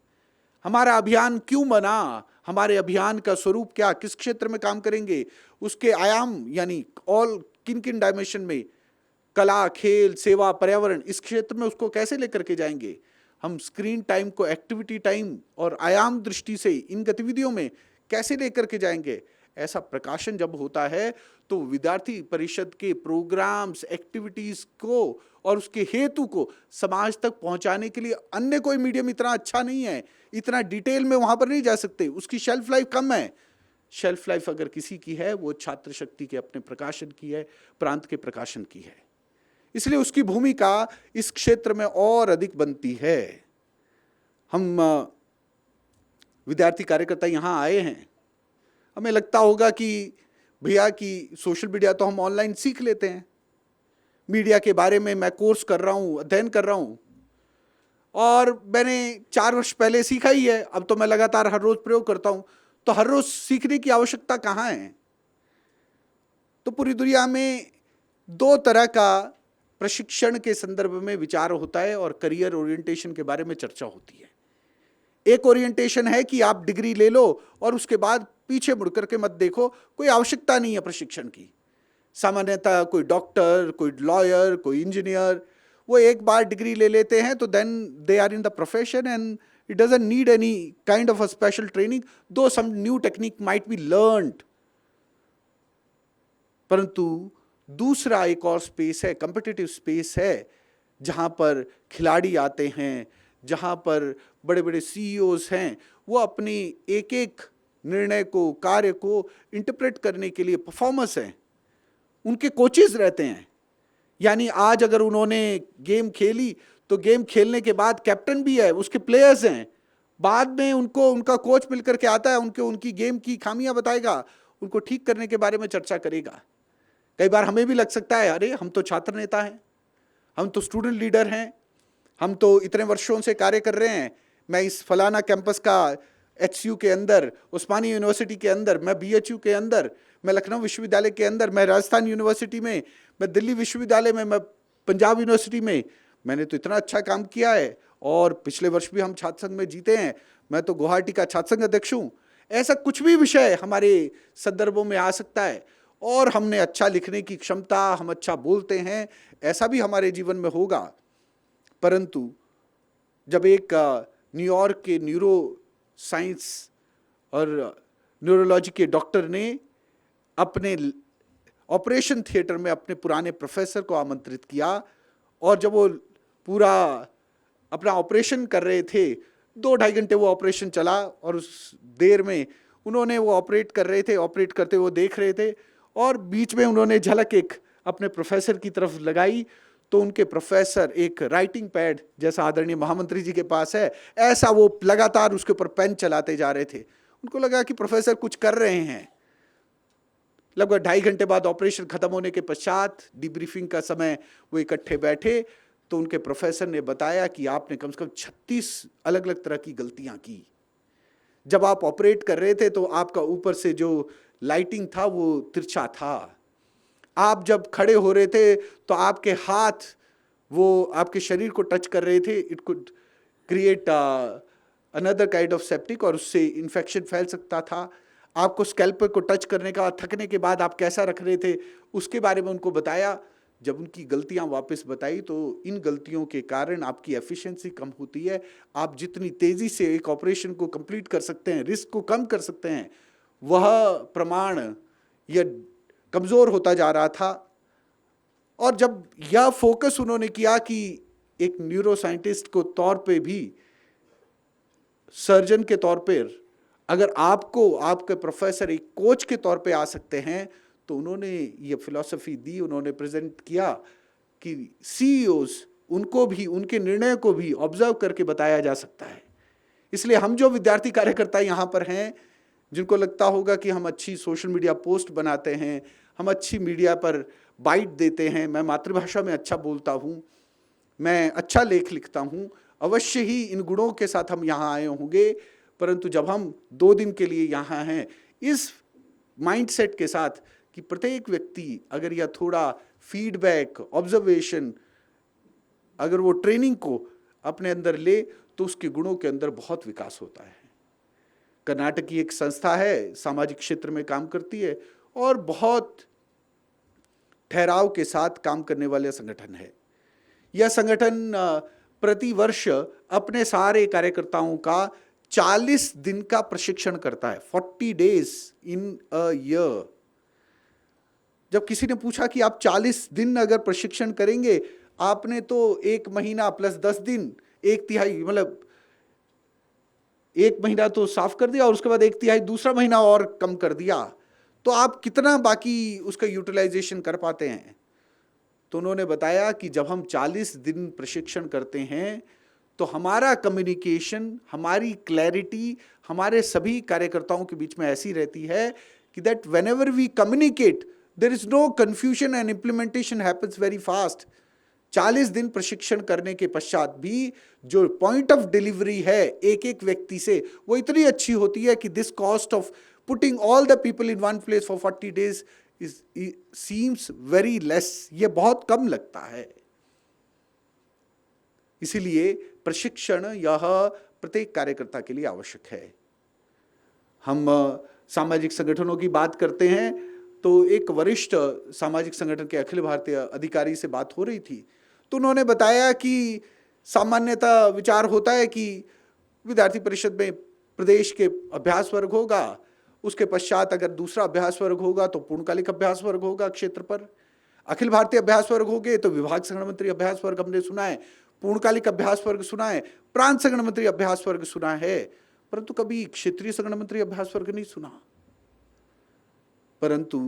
हमारा अभियान क्यों बना, हमारे अभियान का स्वरूप क्या, किस क्षेत्र में काम करेंगे, उसके आयाम यानी ऑल किन किन डायमेंशन में, कला, खेल, सेवा, पर्यावरण, इस क्षेत्र में उसको कैसे लेकर के जाएंगे, हम स्क्रीन टाइम को एक्टिविटी टाइम और आयाम दृष्टि से इन गतिविधियों में कैसे लेकर के जाएंगे। ऐसा प्रकाशन जब होता है तो विद्यार्थी परिषद के प्रोग्राम्स, एक्टिविटीज को और उसके हेतु को समाज तक पहुंचाने के लिए अन्य कोई मीडियम इतना अच्छा नहीं है, इतना डिटेल में वहां पर नहीं जा सकते, उसकी शेल्फ लाइफ कम है। शेल्फ लाइफ अगर किसी की है वो छात्र शक्ति के अपने प्रकाशन की है, प्रांत के प्रकाशन की है, इसलिए उसकी भूमिका इस क्षेत्र में और अधिक बनती है। हम विद्यार्थी कार्यकर्ता यहाँ आए हैं, हमें लगता होगा कि भैया कि सोशल मीडिया तो हम ऑनलाइन सीख लेते हैं, मीडिया के बारे में मैं कोर्स कर रहा हूँ, अध्ययन कर रहा हूँ, और मैंने 4 वर्ष पहले सीखा ही है, अब तो मैं लगातार हर रोज प्रयोग करता हूँ, तो हर रोज सीखने की आवश्यकता कहाँ है? तो पूरी दुनिया में 2 तरह का प्रशिक्षण के संदर्भ में विचार होता है और करियर ओरिएंटेशन के बारे में चर्चा होती है। एक ओरिएंटेशन है कि आप डिग्री ले लो और उसके बाद पीछे मुड़ करके मत देखो, कोई आवश्यकता नहीं है प्रशिक्षण की। सामान्यतः कोई डॉक्टर, कोई लॉयर, कोई इंजीनियर, वो एक बार डिग्री ले लेते हैं तो then they are in the profession and it doesn't need any kind of a special training, though some new technique might be learned. परंतु दूसरा एक और स्पेस है, कॉम्पिटिटिव स्पेस है, जहां पर खिलाड़ी आते हैं, जहां पर बड़े बड़े सीईओज हैं, वो अपनी एक एक निर्णय को, कार्य को इंटरप्रेट करने के लिए परफॉर्मर्स हैं, उनके कोचेज रहते हैं। यानी आज अगर उन्होंने गेम खेली तो गेम खेलने के बाद कैप्टन भी है, उसके प्लेयर्स हैं, बाद में उनको उनका कोच मिलकर के आता है, उनकी गेम की खामियां बताएगा, उनको ठीक करने के बारे में चर्चा करेगा। कई बार हमें भी लग सकता है अरे हम तो छात्र नेता हैं, हम तो स्टूडेंट लीडर हैं, हम तो इतने वर्षों से कार्य कर रहे हैं, मैं इस फलाना कैंपस का HCU के अंदर, उस्मानी यूनिवर्सिटी के अंदर, मैं BHU के अंदर, मैं लखनऊ विश्वविद्यालय के अंदर, मैं राजस्थान यूनिवर्सिटी में, मैं दिल्ली विश्वविद्यालय में, मैं पंजाब यूनिवर्सिटी में, मैंने तो इतना अच्छा काम किया है। और पिछले वर्ष भी हम छात्र संघ में जीते हैं। मैं तो गुवाहाटी का छात्र संघ अध्यक्ष हूँ। ऐसा कुछ भी विषय हमारे संदर्भों में आ सकता है और हमने अच्छा लिखने की क्षमता, हम अच्छा बोलते हैं, ऐसा भी हमारे जीवन में होगा। परंतु जब एक न्यूयॉर्क के न्यूरो साइंस और न्यूरोलॉजी के डॉक्टर ने अपने ऑपरेशन थिएटर में अपने पुराने प्रोफेसर को आमंत्रित किया और जब वो पूरा अपना ऑपरेशन कर रहे थे, 2-2.5 घंटे वो ऑपरेशन चला और उस देर में उन्होंने वो ऑपरेट कर रहे थे, ऑपरेट करते वो देख रहे थे और बीच में उन्होंने झलक एक अपने प्रोफेसर की तरफ लगाई तो उनके प्रोफेसर एक राइटिंग पैड जैसा आदरणीय महामंत्री जी के पास है, ऐसा वो लगातार उसके ऊपर पेन चलाते जा रहे थे। उनको लगा कि प्रोफेसर कुछ कर रहे हैं। लगभग 2.5 घंटे बाद ऑपरेशन खत्म होने के पश्चात डिब्रीफिंग का समय वो इकट्ठे बैठे तो उनके प्रोफेसर ने बताया कि आपने कम से कम 36 अलग अलग तरह की गलतियां की। जब आप ऑपरेट कर रहे थे तो आपका ऊपर से जो लाइटिंग था वो तिरछा था। आप जब खड़े हो रहे थे तो आपके हाथ वो आपके शरीर को टच कर रहे थे। It could create another kind of septic और उससे इन्फेक्शन फैल सकता था। आपको स्कैल्पर को टच करने का थकने के बाद आप कैसा रख रहे थे उसके बारे में उनको बताया। जब उनकी गलतियां वापस बताई तो इन गलतियों के कारण आपकी एफिशिएंसी कम होती है। आप जितनी तेजी से एक ऑपरेशन को कंप्लीट कर सकते हैं, रिस्क को कम कर सकते हैं, वह प्रमाण यह कमज़ोर होता जा रहा था। और जब यह फोकस उन्होंने किया कि एक न्यूरो साइंटिस्ट को तौर पे भी, सर्जन के तौर पर अगर आपको आपके प्रोफेसर एक कोच के तौर पे आ सकते हैं, तो उन्होंने ये फिलॉसफी दी, उन्होंने प्रेजेंट किया कि CEOs उनको भी, उनके निर्णय को भी ऑब्जर्व करके बताया जा सकता है। इसलिए हम जो विद्यार्थी कार्यकर्ता यहाँ पर हैं, जिनको लगता होगा कि हम अच्छी सोशल मीडिया पोस्ट बनाते हैं, हम अच्छी मीडिया पर बाइट देते हैं, मैं मातृभाषा में अच्छा बोलता हूँ, मैं अच्छा लेख लिखता हूँ, अवश्य ही इन गुणों के साथ हम यहाँ आए होंगे। परंतु जब हम 2 दिन के लिए यहाँ हैं, इस माइंडसेट के साथ कि प्रत्येक व्यक्ति अगर यह थोड़ा फीडबैक, ऑब्जर्वेशन, अगर वो ट्रेनिंग को अपने अंदर ले तो उसके गुणों के अंदर बहुत विकास होता है। कर्नाटक की एक संस्था है, सामाजिक क्षेत्र में काम करती है और बहुत ठहराव के साथ काम करने वाले संगठन है। यह संगठन प्रति वर्ष अपने सारे कार्यकर्ताओं का 40 दिन का प्रशिक्षण करता है, 40 days इन अ ईयर। जब किसी ने पूछा कि आप 40 दिन अगर प्रशिक्षण करेंगे, आपने तो 1 महीना प्लस 10 दिन, 1/3 मतलब 1 महीना तो साफ कर दिया और उसके बाद 1/3 दूसरा महीना और कम कर दिया, तो आप कितना बाकी उसका यूटिलाइजेशन कर पाते हैं। तो उन्होंने बताया कि जब हम 40 दिन प्रशिक्षण करते हैं तो हमारा कम्युनिकेशन, हमारी क्लैरिटी हमारे सभी कार्यकर्ताओं के बीच में ऐसी रहती है कि that whenever we communicate there is no confusion and implementation happens very fast. 40 दिन प्रशिक्षण करने के पश्चात भी जो पॉइंट ऑफ डिलीवरी है एक एक व्यक्ति से, वो इतनी अच्छी होती है कि this cost of putting all the people in one place for 40 days seems very less. ये बहुत कम लगता है। इसीलिए प्रशिक्षण यह प्रत्येक कार्यकर्ता के लिए आवश्यक है। हम सामाजिक संगठनों की बात करते हैं तो एक वरिष्ठ सामाजिक संगठन के अखिल भारतीय अधिकारी से बात हो रही थी, तो उन्होंने बताया कि सामान्यतः विचार होता है कि विद्यार्थी परिषद में प्रदेश के अभ्यास वर्ग होगा, उसके पश्चात अगर दूसरा अभ्यास वर्ग होगा तो पूर्णकालिक अभ्यास वर्ग होगा क्षेत्र पर, अखिल भारतीय अभ्यास वर्ग हो गए तो विभाग संगठन मंत्री अभ्यास वर्ग हमने सुना है, पूर्णकालिक अभ्यास वर्ग सुना है, प्रांत संगठन मंत्री अभ्यास वर्ग सुना है, परंतु कभी क्षेत्रीय संगठन मंत्री अभ्यास वर्ग नहीं सुना। परंतु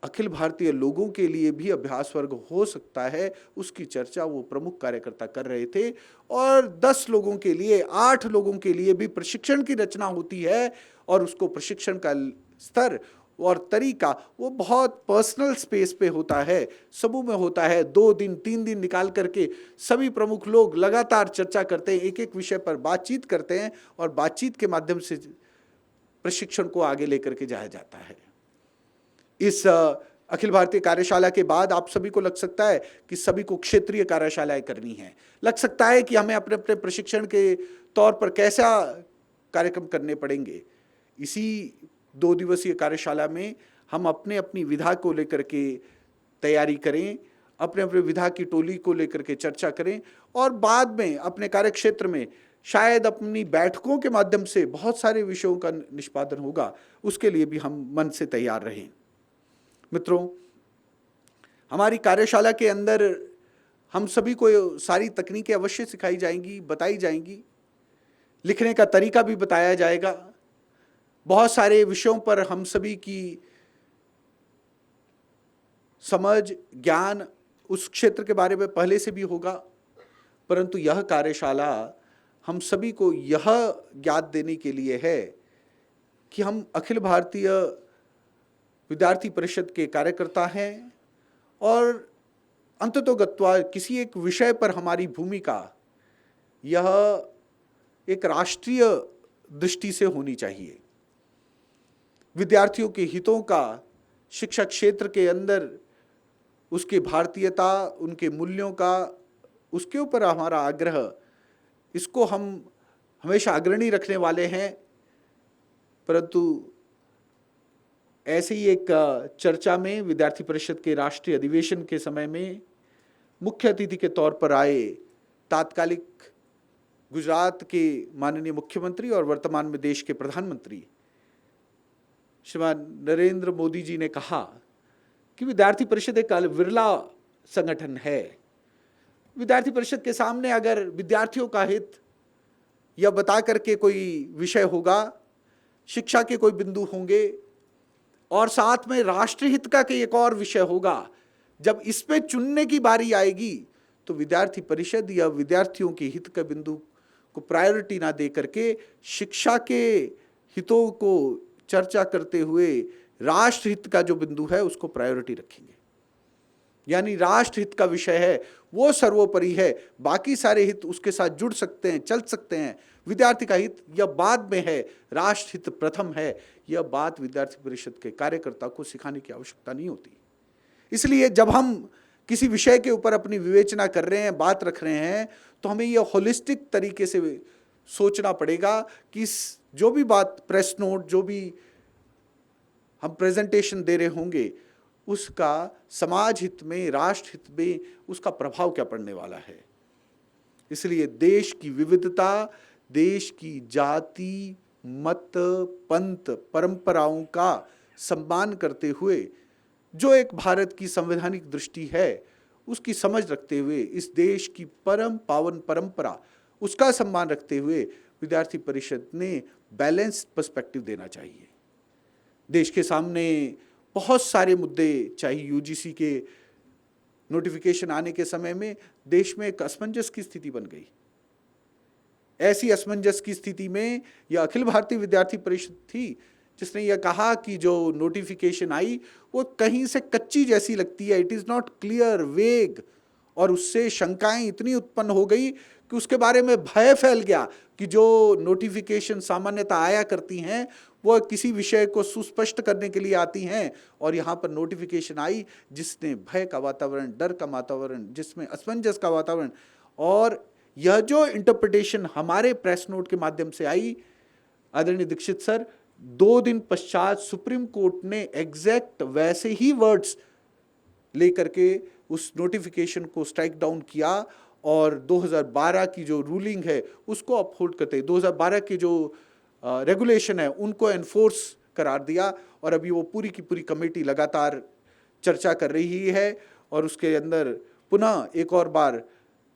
अखिल भारतीय लोगों के लिए भी अभ्यास वर्ग हो सकता है, उसकी चर्चा वो प्रमुख कार्यकर्ता कर रहे थे। और 10 लोगों के लिए, 8 लोगों के लिए भी प्रशिक्षण की रचना होती है और उसको प्रशिक्षण का स्तर और तरीका वो बहुत पर्सनल स्पेस पे होता है, समूह में होता है। 2 दिन 3 दिन निकाल करके सभी प्रमुख लोग लगातार चर्चा करते हैं, एक एक विषय पर बातचीत करते हैं और बातचीत के माध्यम से प्रशिक्षण को आगे लेकर के जाया जाता है। इस अखिल भारतीय कार्यशाला के बाद आप सभी को लग सकता है कि सभी को क्षेत्रीय कार्यशालाएं करनी है, लग सकता है कि हमें अपने अपने प्रशिक्षण के तौर पर कैसा कार्यक्रम करने पड़ेंगे। इसी 2 दिवसीय कार्यशाला में हम अपने अपनी विधा को लेकर के तैयारी करें, अपने अपने विधा की टोली को लेकर के चर्चा करें और बाद में अपने कार्यक्षेत्र में शायद अपनी बैठकों के माध्यम से बहुत सारे विषयों का निष्पादन होगा, उसके लिए भी हम मन से तैयार रहें। मित्रों, हमारी कार्यशाला के अंदर हम सभी को सारी तकनीकें अवश्य सिखाई जाएंगी, बताई जाएंगी, लिखने का तरीका भी बताया जाएगा। बहुत सारे विषयों पर हम सभी की समझ, ज्ञान उस क्षेत्र के बारे में पहले से भी होगा, परंतु यह कार्यशाला हम सभी को यह ज्ञात देने के लिए है कि हम अखिल भारतीय विद्यार्थी परिषद के कार्यकर्ता हैं और अंततोगत्वा किसी एक विषय पर हमारी भूमिका यह एक राष्ट्रीय दृष्टि से होनी चाहिए। विद्यार्थियों के हितों का शिक्षा क्षेत्र के अंदर उसकी भारतीयता, उनके मूल्यों का, उसके ऊपर हमारा आग्रह, इसको हम हमेशा अग्रणी रखने वाले हैं। परंतु ऐसे ही एक चर्चा में विद्यार्थी परिषद के राष्ट्रीय अधिवेशन के समय में मुख्य अतिथि के तौर पर आए तात्कालिक गुजरात के माननीय मुख्यमंत्री और वर्तमान में देश के प्रधानमंत्री श्रीमान नरेंद्र मोदी जी ने कहा कि विद्यार्थी परिषद एक विरला संगठन है। विद्यार्थी परिषद के सामने अगर विद्यार्थियों का हित या बता करके कोई विषय होगा, शिक्षा के कोई बिंदु होंगे और साथ में राष्ट्रहित का एक और विषय होगा, जब इस पे चुनने की बारी आएगी तो विद्यार्थी परिषद या विद्यार्थियों के हित का बिंदु को प्रायोरिटी ना दे करके शिक्षा के हितों को चर्चा करते हुए राष्ट्रहित का जो बिंदु है उसको प्रायोरिटी रखेंगे। यानी राष्ट्रहित का विषय है वो सर्वोपरि है, बाकी सारे हित उसके साथ जुड़ सकते हैं, चल सकते हैं। विद्यार्थी का हित यह बाद में है, राष्ट्रहित प्रथम है। यह बात विद्यार्थी परिषद के कार्यकर्ता को सिखाने की आवश्यकता नहीं होती। इसलिए जब हम किसी विषय के ऊपर अपनी विवेचना कर रहे हैं, बात रख रहे हैं, तो हमें यह होलिस्टिक तरीके से सोचना पड़ेगा कि जो भी बात, प्रेस नोट, जो भी हम प्रेजेंटेशन दे रहे होंगे, उसका समाज हित में, राष्ट्र हित में उसका प्रभाव क्या पड़ने वाला है। इसलिए देश की विविधता, देश की जाति, मत, पंथ, परंपराओं का सम्मान करते हुए जो एक भारत की संवैधानिक दृष्टि है, उसकी समझ रखते हुए, इस देश की परम पावन परंपरा, उसका सम्मान रखते हुए विद्यार्थी परिषद ने बैलेंस्ड पर्सपेक्टिव देना चाहिए। देश के सामने बहुत सारे मुद्दे, चाहे यूजीसी के नोटिफिकेशन आने के समय में देश में एक असमंजस की स्थिति बन गई। ऐसी असमंजस की स्थिति में यह अखिल भारतीय विद्यार्थी परिषद थी जिसने यह कहा कि जो नोटिफिकेशन आई वो कहीं से कच्ची जैसी लगती है, इट इज़ नॉट क्लियर, वेग, और उससे शंकाएं इतनी उत्पन्न हो गई कि उसके बारे में भय फैल गया कि जो नोटिफिकेशन सामान्यतः आया करती हैं वो किसी विषय को सुस्पष्ट करने के लिए आती हैं, और यहाँ पर नोटिफिकेशन आई जिसने भय का वातावरण, डर का वातावरण, जिसमें असमंजस का वातावरण, और यह जो इंटरप्रिटेशन हमारे प्रेस नोट के माध्यम से आई, आदरणीय दीक्षित सर 2 दिन पश्चात सुप्रीम कोर्ट ने एग्जैक्ट वैसे ही वर्ड्स लेकर के उस नोटिफिकेशन को स्ट्राइक डाउन किया और 2012 की जो रूलिंग है उसको अपहोल्ड करते, 2012 की जो रेगुलेशन है उनको एनफोर्स करार दिया। और अभी वो पूरी की पूरी कमेटी लगातार चर्चा कर रही है और उसके अंदर पुनः एक और बार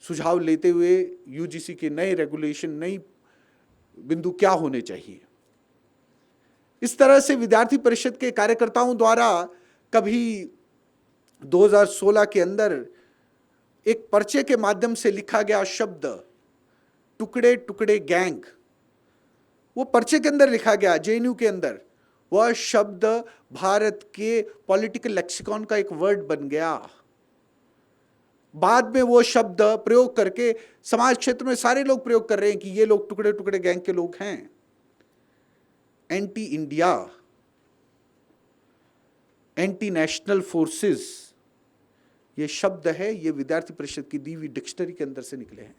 सुझाव लेते हुए यूजीसी के नए रेगुलेशन, नई बिंदु क्या होने चाहिए। इस तरह से विद्यार्थी परिषद के कार्यकर्ताओं द्वारा कभी 2016 के अंदर एक पर्चे के माध्यम से लिखा गया शब्द टुकड़े टुकड़े गैंग, वो पर्चे के अंदर लिखा गया जेएनयू के अंदर, वह शब्द भारत के पॉलिटिकल लेक्सिकॉन का एक वर्ड बन गया। बाद में वो शब्द प्रयोग करके समाज क्षेत्र में सारे लोग प्रयोग कर रहे हैं कि ये लोग टुकड़े टुकड़े गैंग के लोग हैं। Anti India, anti national forces, ये शब्द है, ये विद्यार्थी परिषद की दी हुई डिक्शनरी के अंदर से निकले हैं।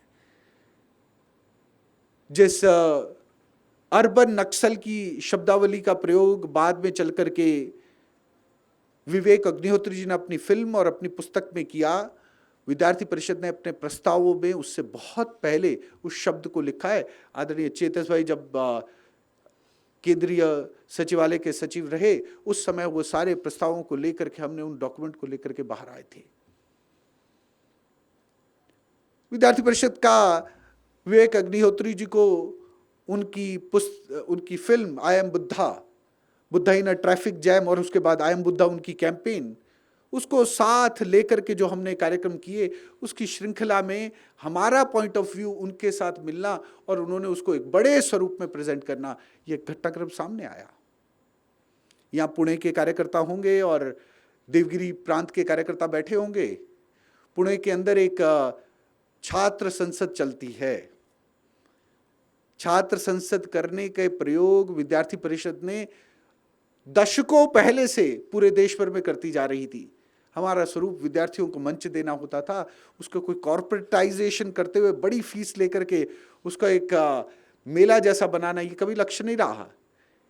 जिस अर्बन नक्सल की शब्दावली का प्रयोग बाद में चल करके विवेक अग्निहोत्री जी ने अपनी फिल्म और अपनी पुस्तक में किया, विद्यार्थी परिषद ने अपने प्रस्तावों में उससे बहुत पहले उस शब्द को लिखा है। आदरणीय चेतस भाई जब केंद्रीय सचिवालय के सचिव रहे, उस समय वो सारे प्रस्तावों को लेकर के, हमने उन डॉक्यूमेंट को लेकर के बाहर आए थे। विद्यार्थी परिषद का विवेक अग्निहोत्री जी को उनकी film I am Buddha in a traffic jam, और उसके बाद आई एम बुद्धा उनकी कैंपेन, उसको साथ लेकर के जो हमने कार्यक्रम किए, उसकी श्रृंखला में हमारा पॉइंट ऑफ व्यू उनके साथ मिलना और उन्होंने उसको एक बड़े स्वरूप में प्रेजेंट करना, ये घटनाक्रम सामने आया। यहाँ पुणे के कार्यकर्ता होंगे और देवगिरी प्रांत के कार्यकर्ता बैठे होंगे। पुणे के अंदर एक छात्र संसद चलती है। छात्र संसद करने के प्रयोग विद्यार्थी परिषद ने दशकों पहले से पूरे देश भर में करती जा रही थी। हमारा स्वरूप विद्यार्थियों को मंच देना होता था, उसका कोई कॉर्पोरेटाइजेशन करते हुए बड़ी फीस लेकर के उसका एक मेला जैसा बनाना, ये कभी लक्ष्य नहीं रहा।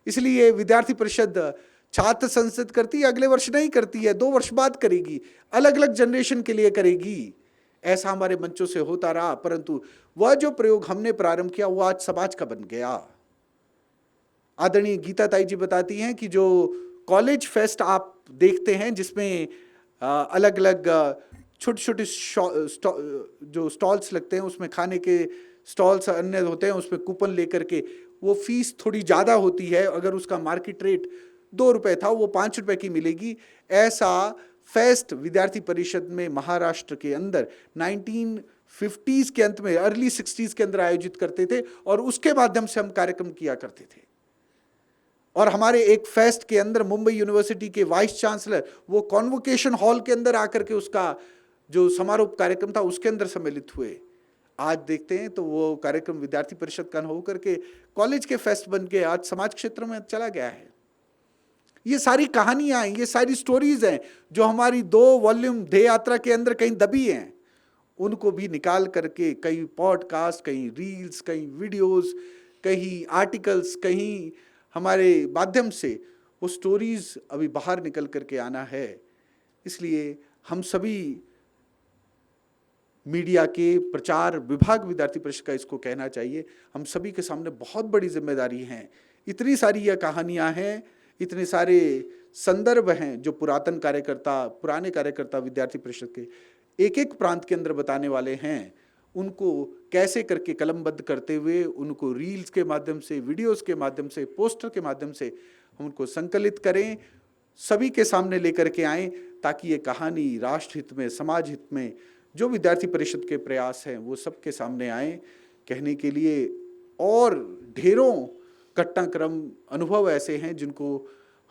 इसलिए विद्यार्थी परिषद छात्र संसद करती है, अगले वर्ष नहीं करती है, 2 वर्ष बाद करेगी, अलग अलग जनरेशन के लिए करेगी। ऐसा हमारे मंचों से होता रहा, परंतु वह जो प्रयोग हमने प्रारंभ किया वो आज समाज का बन गया। आदरणीय गीता ताई जी बताती हैं कि जो कॉलेज फेस्ट आप देखते हैं, जिसमें अलग अलग छोटे छोटे जो स्टॉल्स लगते हैं, उसमें खाने के स्टॉल्स अन्य होते हैं, उसमें कूपन लेकर के वो फीस थोड़ी ज़्यादा होती है। अगर उसका मार्केट रेट 2 रुपये था, वो 5 रुपये की मिलेगी। ऐसा फेस्ट विद्यार्थी परिषद में महाराष्ट्र के अंदर 1950s के अंत में, अर्ली 60s के अंदर आयोजित करते थे और उसके माध्यम से हम कार्यक्रम किया करते थे। और हमारे एक फेस्ट के अंदर मुंबई यूनिवर्सिटी के वाइस चांसलर वो कॉन्वोकेशन हॉल के अंदर आकर के उसका जो समारोह कार्यक्रम था उसके अंदर सम्मिलित हुए। आज देखते हैं तो वो कार्यक्रम विद्यार्थी परिषद का होकर के कॉलेज के फेस्ट बन के आज समाज क्षेत्र में चला गया है। ये सारी कहानियां हैं, ये सारी स्टोरीज हैं जो हमारी 2 वॉल्यूम देह यात्रा के अंदर कहीं दबी हैं। उनको भी निकाल करके कहीं पॉडकास्ट, कहीं रील्स, कहीं वीडियोस, कहीं आर्टिकल्स, कहीं हमारे माध्यम से वो स्टोरीज अभी बाहर निकल करके आना है। इसलिए हम सभी मीडिया के प्रचार विभाग विद्यार्थी परिषद का इसको कहना चाहिए, हम सभी के सामने बहुत बड़ी जिम्मेदारी है। इतनी सारी यह कहानियां हैं, इतने सारे संदर्भ हैं जो पुराने कार्यकर्ता विद्यार्थी परिषद के एक एक प्रांत के अंदर बताने वाले हैं। उनको कैसे करके कलमबद्ध करते हुए उनको रील्स के माध्यम से, वीडियोस के माध्यम से, पोस्टर के माध्यम से हम उनको संकलित करें, सभी के सामने लेकर के आएँ, ताकि ये कहानी राष्ट्र हित में, समाज हित में जो विद्यार्थी परिषद के प्रयास हैं वो सबके सामने आए। कहने के लिए और ढेरों घटनाक्रम अनुभव ऐसे हैं जिनको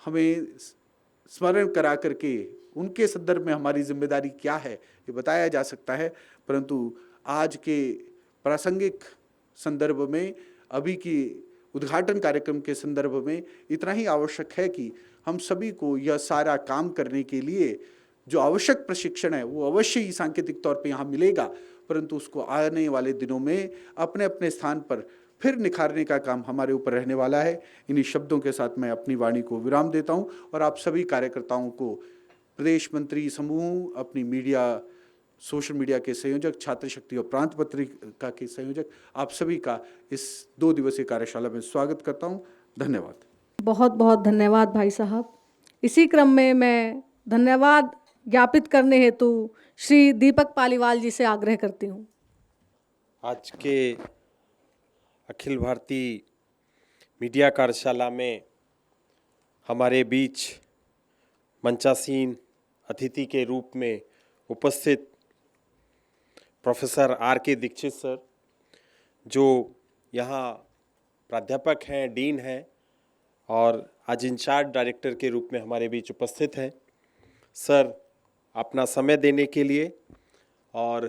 हमें स्मरण करा करके उनके संदर्भ में हमारी जिम्मेदारी क्या है ये बताया जा सकता है, परंतु आज के प्रासंगिक संदर्भ में, अभी की उद्घाटन कार्यक्रम के संदर्भ में इतना ही आवश्यक है कि हम सभी को यह सारा काम करने के लिए जो आवश्यक प्रशिक्षण है वो अवश्य ही सांकेतिक तौर पे यहाँ मिलेगा, परंतु उसको आने वाले दिनों में अपने अपने स्थान पर फिर निखारने का काम हमारे ऊपर रहने वाला है। इन्हीं शब्दों के साथ मैं अपनी वाणी को विराम देता हूँ और आप सभी कार्यकर्ताओं को, प्रदेश मंत्री समूह, अपनी मीडिया, सोशल मीडिया के संयोजक, छात्र शक्ति और प्रांत पत्रिका के संयोजक, आप सभी का इस 2 दिवसीय कार्यशाला में स्वागत करता हूँ। धन्यवाद। बहुत बहुत धन्यवाद भाई साहब। इसी क्रम में मैं धन्यवाद ज्ञापित करने हेतु श्री दीपक पालीवाल जी से आग्रह करती हूँ। आज के अखिल भारतीय मीडिया कार्यशाला में हमारे बीच मंचासीन अतिथि के रूप में उपस्थित प्रोफेसर R.K. दीक्षित सर, जो यहाँ प्राध्यापक हैं, डीन हैं और आज इंचार्ज डायरेक्टर के रूप में हमारे बीच उपस्थित हैं। सर, अपना समय देने के लिए और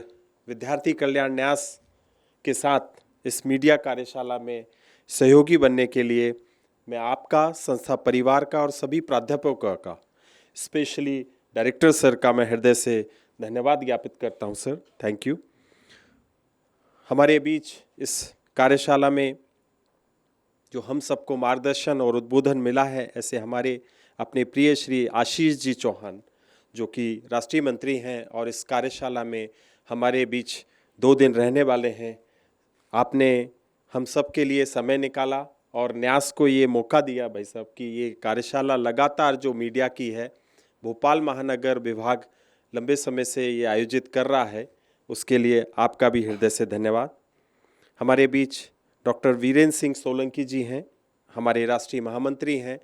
विद्यार्थी कल्याण न्यास के साथ इस मीडिया कार्यशाला में सहयोगी बनने के लिए मैं आपका, संस्था परिवार का और सभी प्राध्यापकों का, स्पेशली डायरेक्टर सर का मैं हृदय से धन्यवाद ज्ञापित करता हूं। Sir, thank you. हमारे बीच इस कार्यशाला में जो हम सबको मार्गदर्शन और उद्बोधन मिला है, ऐसे हमारे अपने प्रिय श्री आशीष जी चौहान, जो कि राष्ट्रीय मंत्री हैं और इस कार्यशाला में हमारे बीच 2 दिन रहने वाले हैं। आपने हम सब के लिए समय निकाला और न्यास को ये मौका दिया भाई साहब कि ये कार्यशाला लगातार जो मीडिया की है, भोपाल महानगर विभाग लंबे समय से ये आयोजित कर रहा है, उसके लिए आपका भी हृदय से धन्यवाद। हमारे बीच डॉक्टर वीरेंद्र सिंह सोलंकी जी हैं, हमारे राष्ट्रीय महामंत्री हैं,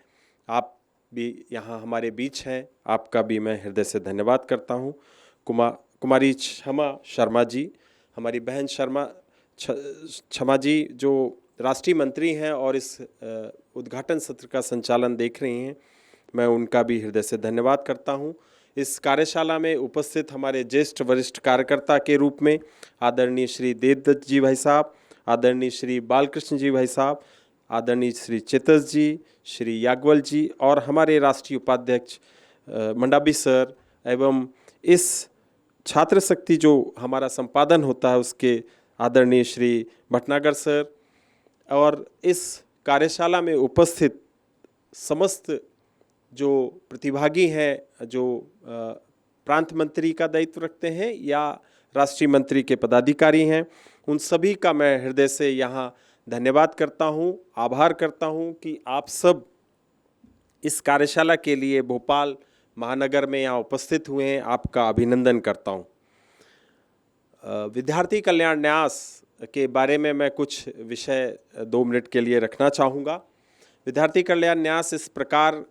आप भी यहाँ हमारे बीच हैं, आपका भी मैं हृदय से धन्यवाद करता हूँ। कुमारी क्षमा शर्मा जी, हमारी बहन क्षमा जी जो राष्ट्रीय मंत्री हैं और इस उद्घाटन सत्र का संचालन देख रही हैं, मैं उनका भी हृदय से धन्यवाद करता हूं। इस कार्यशाला में उपस्थित हमारे ज्येष्ठ वरिष्ठ कार्यकर्ता के रूप में आदरणीय श्री देवदत्त जी भाई साहब, आदरणीय श्री बालकृष्ण जी भाई साहब, आदरणीय श्री चेतस जी, श्री याज्ञवल जी और हमारे राष्ट्रीय उपाध्यक्ष मंडावी सर, एवं इस छात्र शक्ति जो हमारा संपादन होता है उसके आदरणीय श्री भटनागर सर, और इस कार्यशाला में उपस्थित समस्त जो प्रतिभागी हैं, जो प्रांत मंत्री का दायित्व रखते हैं या राष्ट्रीय मंत्री के पदाधिकारी हैं, उन सभी का मैं हृदय से यहाँ धन्यवाद करता हूँ, आभार करता हूँ कि आप सब इस कार्यशाला के लिए भोपाल महानगर में यहाँ उपस्थित हुए हैं। आपका अभिनंदन करता हूँ। विद्यार्थी कल्याण न्यास के बारे में मैं कुछ विषय 2 मिनट के लिए रखना चाहूँगा। विद्यार्थी कल्याण न्यास इस प्रकार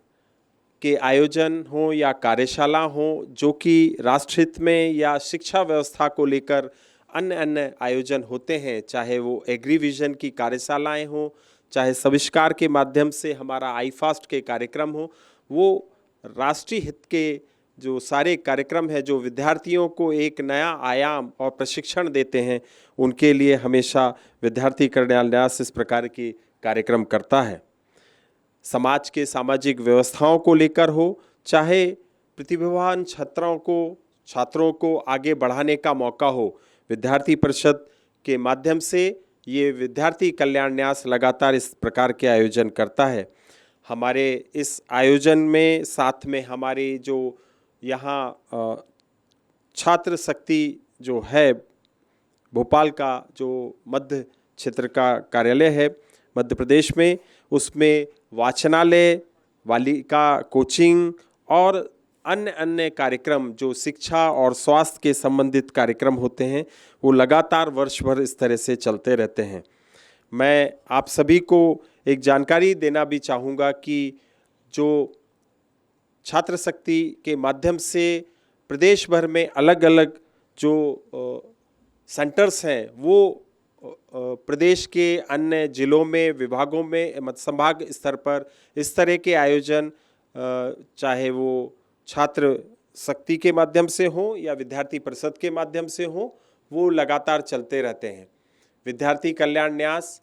के आयोजन हो या कार्यशाला हो जो कि राष्ट्रहित में या शिक्षा व्यवस्था को लेकर अन्य आयोजन होते हैं, चाहे वो एग्रीविजन की कार्यशालाएं हो, चाहे सविष्कार के माध्यम से हमारा आई फास्ट के कार्यक्रम हो, वो राष्ट्रीय हित के जो सारे कार्यक्रम हैं जो विद्यार्थियों को एक नया आयाम और प्रशिक्षण देते हैं, उनके लिए हमेशा विद्यार्थी कल्याण न्यास इस प्रकार की कार्यक्रम करता है। समाज के सामाजिक व्यवस्थाओं को लेकर हो, चाहे प्रतिभावान छात्रों को आगे बढ़ाने का मौका हो, विद्यार्थी परिषद के माध्यम से ये विद्यार्थी कल्याण न्यास लगातार इस प्रकार के आयोजन करता है। हमारे इस आयोजन में साथ में हमारी जो यहाँ छात्र शक्ति जो है, भोपाल का जो मध्य क्षेत्र का कार्यालय है मध्य प्रदेश में, उसमें वाचनालय, बालिका कोचिंग और अन्य कार्यक्रम जो शिक्षा और स्वास्थ्य के संबंधित कार्यक्रम होते हैं, वो लगातार वर्ष भर इस तरह से चलते रहते हैं। मैं आप सभी को एक जानकारी देना भी चाहूँगा कि जो छात्र शक्ति के माध्यम से प्रदेश भर में अलग अलग जो सेंटर्स हैं, वो प्रदेश के अन्य जिलों में, विभागों में, संभाग स्तर पर इस तरह के आयोजन, चाहे वो छात्र शक्ति के माध्यम से हो या विद्यार्थी परिषद के माध्यम से हो, वो लगातार चलते रहते हैं। विद्यार्थी कल्याण न्यास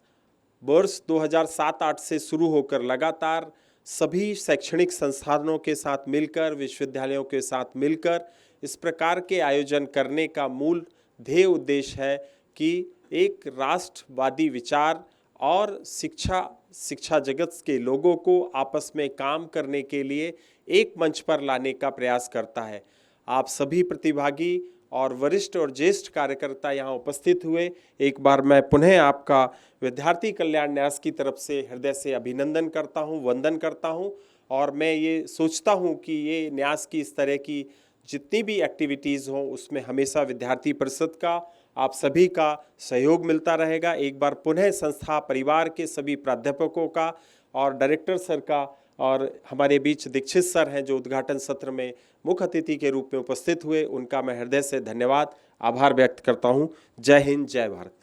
वर्ष 2007-08 से शुरू होकर लगातार सभी शैक्षणिक संस्थानों के साथ मिलकर, विश्वविद्यालयों के साथ मिलकर इस प्रकार के आयोजन करने का मूल ध्येय उद्देश्य है कि एक राष्ट्रवादी विचार और शिक्षा जगत के लोगों को आपस में काम करने के लिए एक मंच पर लाने का प्रयास करता है। आप सभी प्रतिभागी और वरिष्ठ और ज्येष्ठ कार्यकर्ता यहाँ उपस्थित हुए, एक बार मैं पुनः आपका विद्यार्थी कल्याण न्यास की तरफ से हृदय से अभिनंदन करता हूँ, वंदन करता हूँ। और मैं ये सोचता हूँ कि ये न्यास की इस तरह की जितनी भी एक्टिविटीज़ हों, उसमें हमेशा विद्यार्थी परिषद का, आप सभी का सहयोग मिलता रहेगा। एक बार पुनः संस्था परिवार के सभी प्राध्यापकों का और डायरेक्टर सर का, और हमारे बीच दीक्षित सर हैं जो उद्घाटन सत्र में मुख्य अतिथि के रूप में उपस्थित हुए, उनका मैं हृदय से धन्यवाद, आभार व्यक्त करता हूं। जय हिंद, जय भारत।